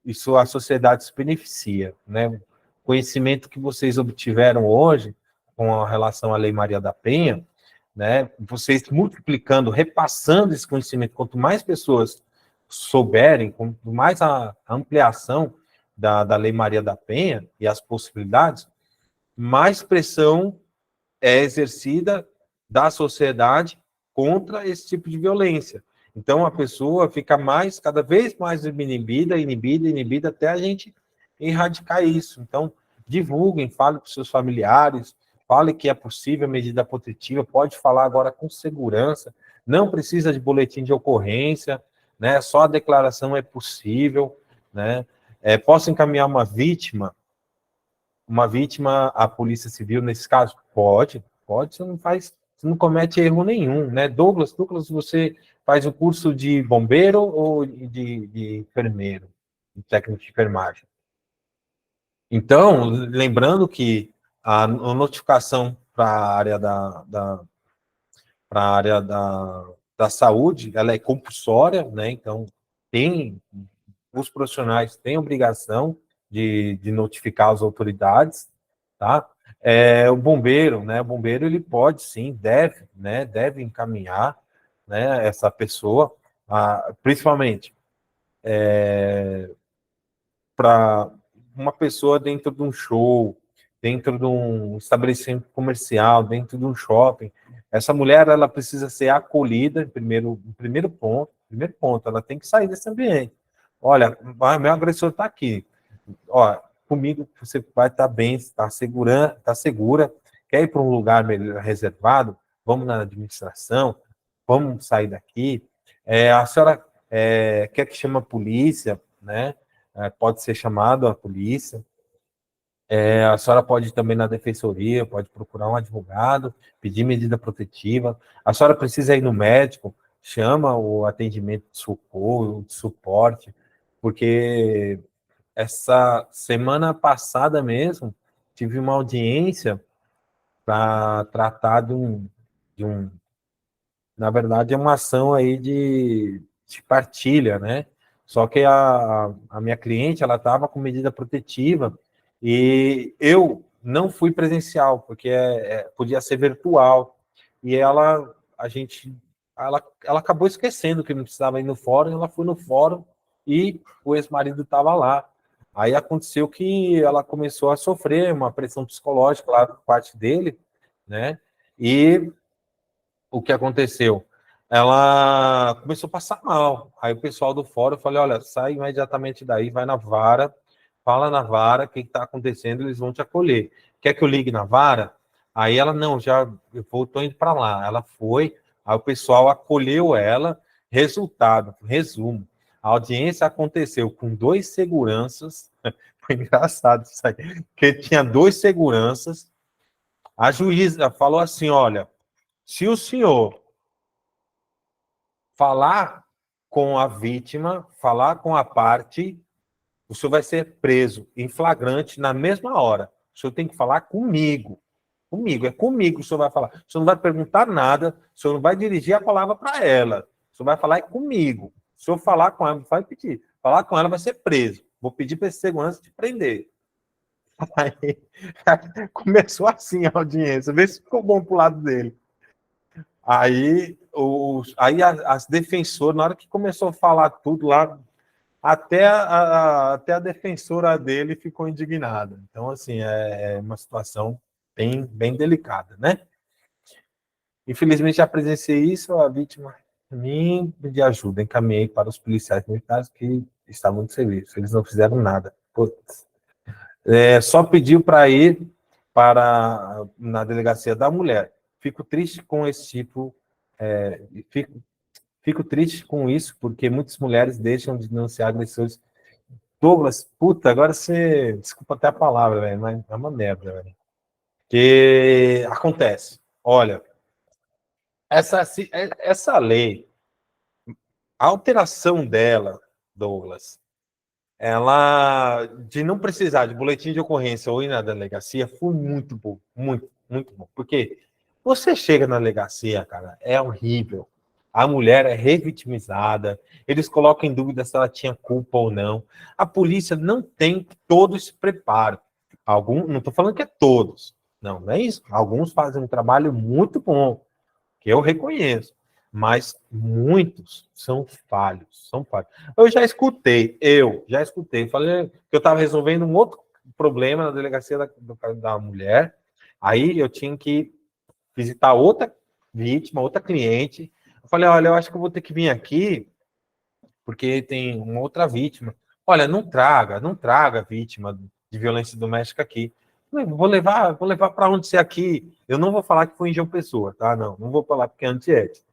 isso a sociedade se beneficia, né? O conhecimento que vocês obtiveram hoje com a relação à Lei Maria da Penha, né? Vocês multiplicando, repassando esse conhecimento, quanto mais pessoas souberem, quanto mais a ampliação da Lei Maria da Penha e as possibilidades, mais pressão é exercida da sociedade contra esse tipo de violência. Então, a pessoa fica cada vez mais inibida, até a gente erradicar isso. Então, divulguem, falem com seus familiares, fale que é possível medida protetiva, pode falar agora com segurança, não precisa de boletim de ocorrência, né? Só a declaração é possível, né? Posso encaminhar uma vítima à Polícia Civil nesse caso? Pode, você não comete erro nenhum, né? Douglas, você faz o curso de bombeiro ou de enfermeiro, de técnico de enfermagem? Então, lembrando que a notificação para a área da saúde, ela é compulsória, né? Então, os profissionais têm obrigação de notificar as autoridades, tá? O bombeiro, né? O bombeiro, ele pode, sim, deve, né? Deve encaminhar, né? Essa pessoa, principalmente para uma pessoa dentro de um show, dentro de um estabelecimento comercial, dentro de um shopping. Essa mulher, ela precisa ser acolhida, primeiro ponto, ela tem que sair desse ambiente. Olha, meu agressor está aqui. Ó, comigo você vai estar bem, está segura, quer ir para um lugar melhor reservado? Vamos na administração, vamos sair daqui. A senhora quer que chame a polícia, né? Pode ser chamado a polícia. A senhora pode ir também na defensoria, pode procurar um advogado, pedir medida protetiva. A senhora precisa ir no médico, chama o atendimento de socorro, de suporte, porque essa semana passada mesmo, tive uma audiência para tratar na verdade, é uma ação aí de partilha, né? Só que a minha cliente, ela estava com medida protetiva e eu não fui presencial, porque podia ser virtual. E ela acabou esquecendo que não precisava ir no fórum, ela foi no fórum e o ex-marido estava lá. Aí aconteceu que ela começou a sofrer uma pressão psicológica lá por parte dele, né? E o que aconteceu? Ela começou a passar mal. Aí o pessoal do fórum, eu falei, olha, sai imediatamente daí, vai na vara, fala na vara o que está acontecendo, eles vão te acolher. Quer que eu ligue na vara? Aí ela, não, estou indo para lá. Ela foi, aí o pessoal acolheu ela. Resultado, resumo, a audiência aconteceu com 2 seguranças, Foi engraçado isso aí. Porque tinha 2 seguranças. A juíza falou assim: olha, se o senhor falar com a vítima, falar com a parte, o senhor vai ser preso em flagrante na mesma hora. O senhor tem que falar comigo. Comigo, é comigo que o senhor vai falar. O senhor não vai perguntar nada, o senhor não vai dirigir a palavra para ela. O senhor vai falar comigo. Se eu falar com ela, vai pedir. Falar com ela vai ser preso. Vou pedir para esse segurança te prender. Aí, começou assim a audiência, vê se ficou bom pro lado dele. Aí, as defensoras, na hora que começou a falar tudo lá, até a defensora dele ficou indignada. Então, assim, é uma situação bem delicada, né? Infelizmente, já presenciei isso, a vítima me pediu ajuda, encaminhei para os policiais militares que estavam de serviço. Eles não fizeram nada. Putz. Só pediu para ir na delegacia da mulher. Fico triste com esse tipo, fico triste com isso, porque muitas mulheres deixam de denunciar agressores. Douglas, puta, agora você, desculpa até a palavra, velho, mas é uma merda, velho. Que acontece. Olha, essa lei, a alteração dela, Douglas, ela, de não precisar de boletim de ocorrência ou ir na delegacia, foi muito bom, muito bom. Porque você chega na delegacia, cara, é horrível. A mulher é revitimizada, eles colocam em dúvida se ela tinha culpa ou não. A polícia não tem todo esse preparo. Não estou falando que é todos, não é isso. Alguns fazem um trabalho muito bom, que eu reconheço, mas muitos são falhos, são falhos. Eu já escutei, falei que eu estava resolvendo um outro problema na delegacia da mulher, aí eu tinha que visitar outra vítima, outra cliente. Eu falei, olha, eu acho que eu vou ter que vir aqui, porque tem uma outra vítima. Olha, não traga vítima de violência doméstica aqui. Vou levar para onde ser aqui. Eu não vou falar que foi em João Pessoa, tá? Não vou falar porque é antiético.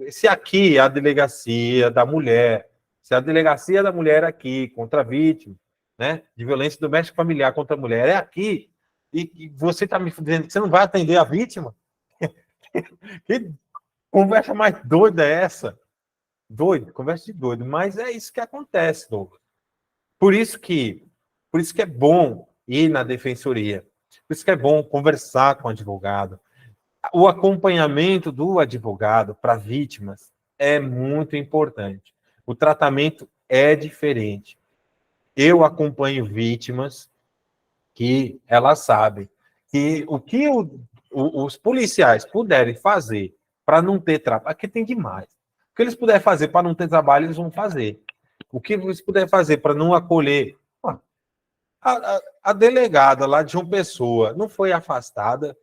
Se aqui é a delegacia da mulher, se a delegacia da mulher aqui contra a vítima, né, de violência doméstica familiar contra a mulher é aqui, e você está me dizendo que você não vai atender a vítima? Que conversa mais doida é essa? Doido, conversa de doido, mas é isso que acontece, Douglas. Por isso que é bom ir na defensoria, por isso que é bom conversar com o advogado. O acompanhamento do advogado para vítimas é muito importante. O tratamento é diferente. Eu acompanho vítimas que elas sabem que o que os policiais puderem fazer para não ter trabalho, aqui tem demais. O que eles puderem fazer para não ter trabalho, eles vão fazer. O que eles puderem fazer para não acolher. A delegada lá de João Pessoa não foi afastada,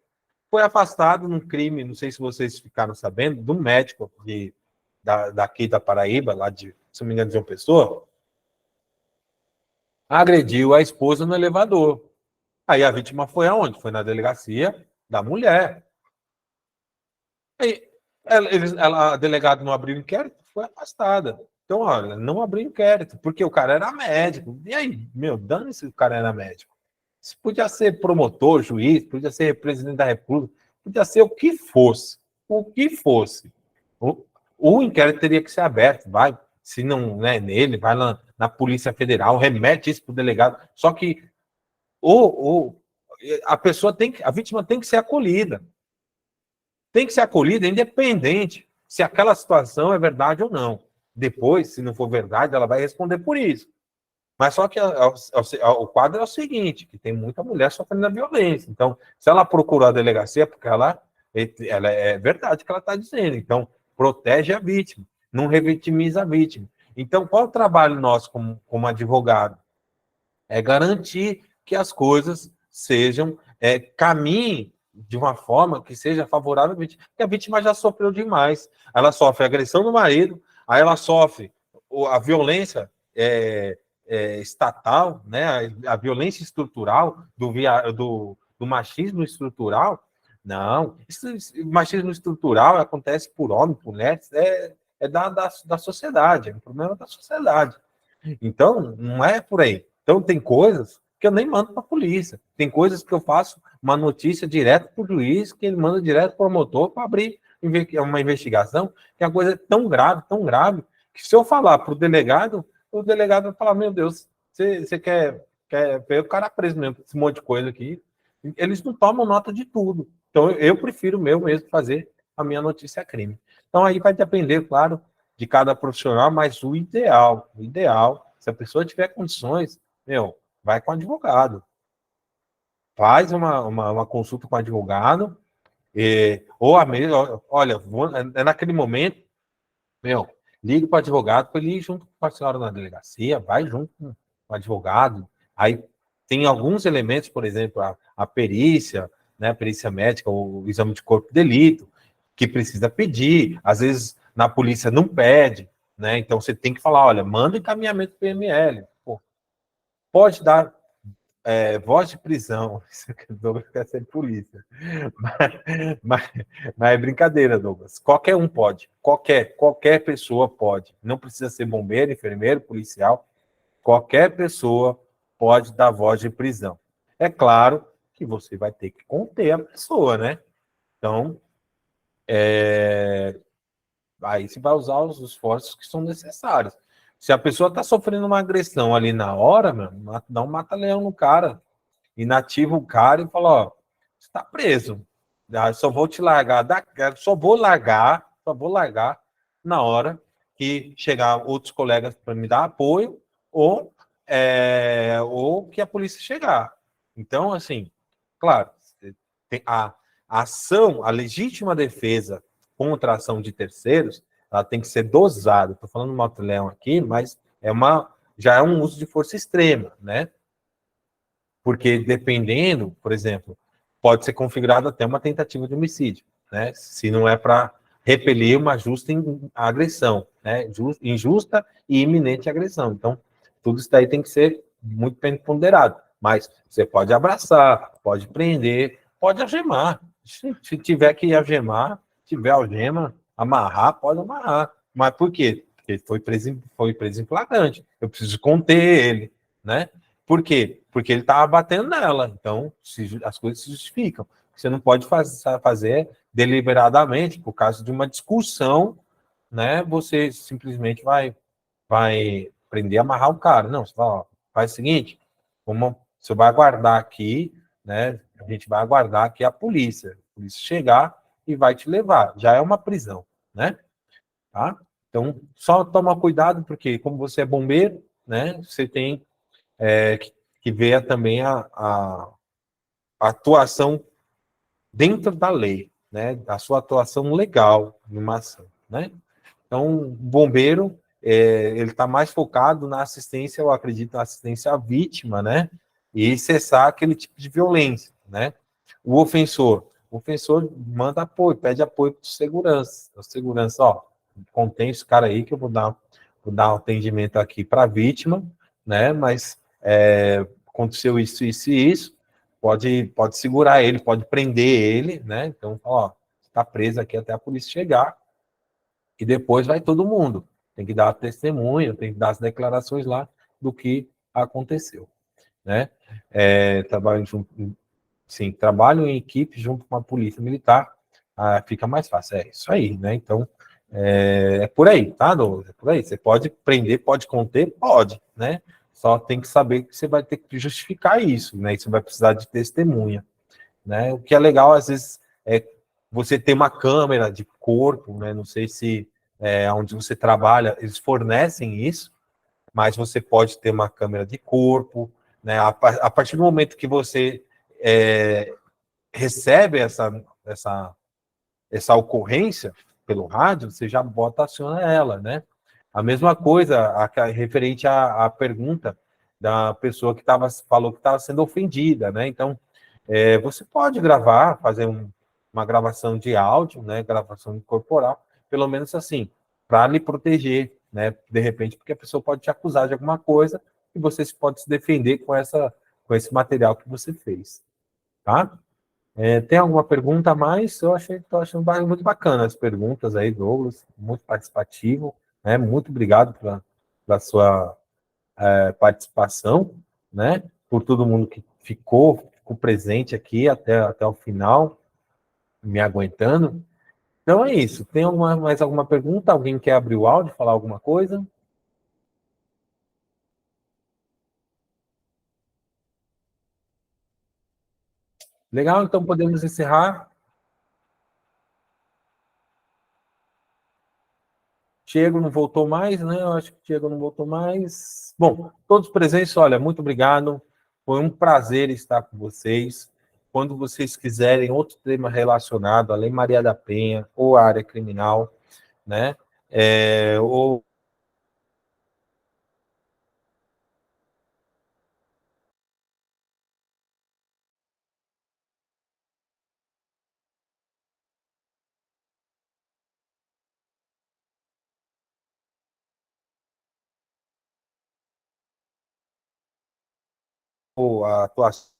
foi afastada num crime, não sei se vocês ficaram sabendo, de um médico daqui da Paraíba, lá de, se não me engano, de João Pessoa, agrediu a esposa no elevador. Aí a vítima foi aonde? Foi na delegacia da mulher. Aí a delegada não abriu inquérito, foi afastada. Então, olha, não abriu inquérito, porque o cara era médico. E aí, dane-se se o cara era médico. Isso podia ser promotor, juiz, podia ser presidente da República, podia ser o que fosse. O que fosse. O inquérito teria que ser aberto, vai. Se não é nele, vai na Polícia Federal, remete isso para o delegado. Só que a vítima tem que ser acolhida. Tem que ser acolhida independente se aquela situação é verdade ou não. Depois, se não for verdade, ela vai responder por isso. Mas só que o quadro é o seguinte, que tem muita mulher sofrendo a violência. Então, se ela procurou a delegacia, porque ela é verdade que ela está dizendo. Então, protege a vítima, não revitimiza a vítima. Então, qual é o trabalho nosso como advogado? É garantir que as coisas caminhem de uma forma que seja favorável à vítima. Porque a vítima já sofreu demais. Ela sofre a agressão do marido, aí ela sofre a violência estatal, né? A violência estrutural do machismo estrutural. Não, machismo estrutural acontece por homem, por mulheres, da sociedade, é um problema da sociedade. Então, não é por aí. Então, tem coisas que eu nem mando para a polícia. Tem coisas que eu faço uma notícia direto para o juiz, que ele manda direto para o promotor para abrir uma investigação, que a coisa é tão grave, que se eu falar para o delegado vai falar, meu Deus, você quer ver o cara preso mesmo, esse monte de coisa aqui. Eles não tomam nota de tudo. Então, eu prefiro mesmo fazer a minha notícia crime. Então, aí vai depender, claro, de cada profissional, mas o ideal, se a pessoa tiver condições, vai com advogado. Faz uma consulta com advogado, ou a mesma, olha, naquele momento, liga para o advogado, para ele ir junto com a senhora na delegacia, vai junto com o advogado. Aí tem alguns elementos, por exemplo, a perícia, né, a perícia médica, o exame de corpo de delito, que precisa pedir, às vezes na polícia não pede, né? Então você tem que falar, olha, manda encaminhamento para o PML. Pô, pode dar voz de prisão, Douglas quer ser polícia. Mas é brincadeira, Douglas. Qualquer um pode, qualquer pessoa pode. Não precisa ser bombeiro, enfermeiro, policial. Qualquer pessoa pode dar voz de prisão. É claro que você vai ter que conter a pessoa, né? Então, aí você vai usar os esforços que são necessários. Se a pessoa está sofrendo uma agressão ali na hora, dá um mata-leão no cara, inativa o cara e fala, ó, você está preso. Só vou te largar, só vou largar na hora que chegar outros colegas para me dar apoio ou que a polícia chegar. Então, assim, claro, a ação, a legítima defesa contra a ação de terceiros, ela tem que ser dosada. Estou falando do mata-leão aqui, mas já é um uso de força extrema, né? Porque dependendo, por exemplo, pode ser configurado até uma tentativa de homicídio, né? Se não é para repelir uma justa agressão, né? Injusta e iminente agressão. Então, tudo isso daí tem que ser muito bem ponderado. Mas você pode abraçar, pode prender, pode algemar. Se tiver que algemar, tiver algema, amarrar, pode amarrar. Mas por quê? Porque ele foi preso em flagrante. Eu preciso conter ele, né? Por quê? Porque ele estava batendo nela. Então, as coisas se justificam. Você não pode fazer deliberadamente, por causa de uma discussão, né? Você simplesmente vai prender, amarrar o cara. Não, você fala, ó, faz o seguinte, você vai aguardar aqui, né? A gente vai aguardar aqui a polícia chegar e vai te levar. Já é uma prisão, né? Tá? Então, só toma cuidado, porque como você é bombeiro, né? Você tem que ver também a atuação dentro da lei, né? A sua atuação legal numa ação, né? Então, o bombeiro, ele está mais focado na assistência, eu acredito, na assistência à vítima, né? E cessar aquele tipo de violência, né? O ofensor manda apoio, pede apoio para o segurança, ó, contém esse cara aí que eu vou dar um atendimento aqui para a vítima, né? Mas aconteceu isso, pode segurar ele, pode prender ele, né? Então, ó, está preso aqui até a polícia chegar, e depois vai todo mundo. Tem que dar testemunha, tem que dar as declarações lá do que aconteceu, né? Trabalho em equipe junto com a polícia militar, fica mais fácil. É isso aí, né? Então, por aí, tá, Douglas? É por aí. Você pode prender, pode conter, pode, né? Só tem que saber que você vai ter que justificar isso, né? E você vai precisar de testemunha, né? O que é legal, às vezes, é você ter uma câmera de corpo, né? Não sei se onde você trabalha, eles fornecem isso, mas você pode ter uma câmera de corpo, né? A partir do momento que você recebe essa ocorrência pelo rádio, você já aciona ela, né? A mesma coisa referente à pergunta da pessoa que falou que estava sendo ofendida, né? Então, você pode gravar, fazer uma gravação de áudio, né? Gravação corporal, pelo menos assim, para lhe proteger, né? De repente, porque a pessoa pode te acusar de alguma coisa e você pode se defender com esse material que você fez, tá? Tem alguma pergunta a mais? Estou achando muito bacana as perguntas aí, Douglas, muito participativo, né? Muito obrigado pela sua participação, né? Por todo mundo que ficou presente aqui até o final, me aguentando. Então é isso. Tem mais alguma pergunta? Alguém quer abrir o áudio, falar alguma coisa? Legal, então podemos encerrar. Diego não voltou mais, né? Eu acho que o Diego não voltou mais. Bom, todos presentes, olha, muito obrigado. Foi um prazer estar com vocês. Quando vocês quiserem outro tema relacionado à Lei Maria da Penha ou à área criminal, né? Ou a atuação.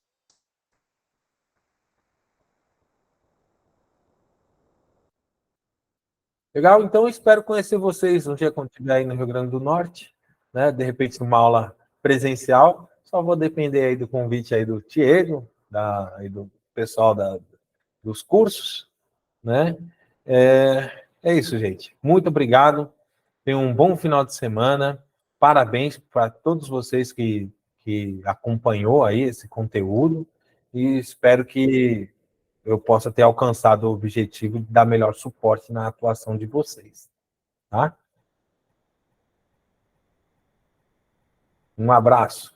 Legal, então espero conhecer vocês um dia quando estiver aí no Rio Grande do Norte, né? De repente, numa aula presencial. Só vou depender aí do convite aí do Diego, aí do pessoal dos cursos, né? É isso, gente. Muito obrigado. Tenham um bom final de semana. Parabéns para todos vocês que acompanhou aí esse conteúdo e espero que eu possa ter alcançado o objetivo de dar melhor suporte na atuação de vocês, tá? Um abraço.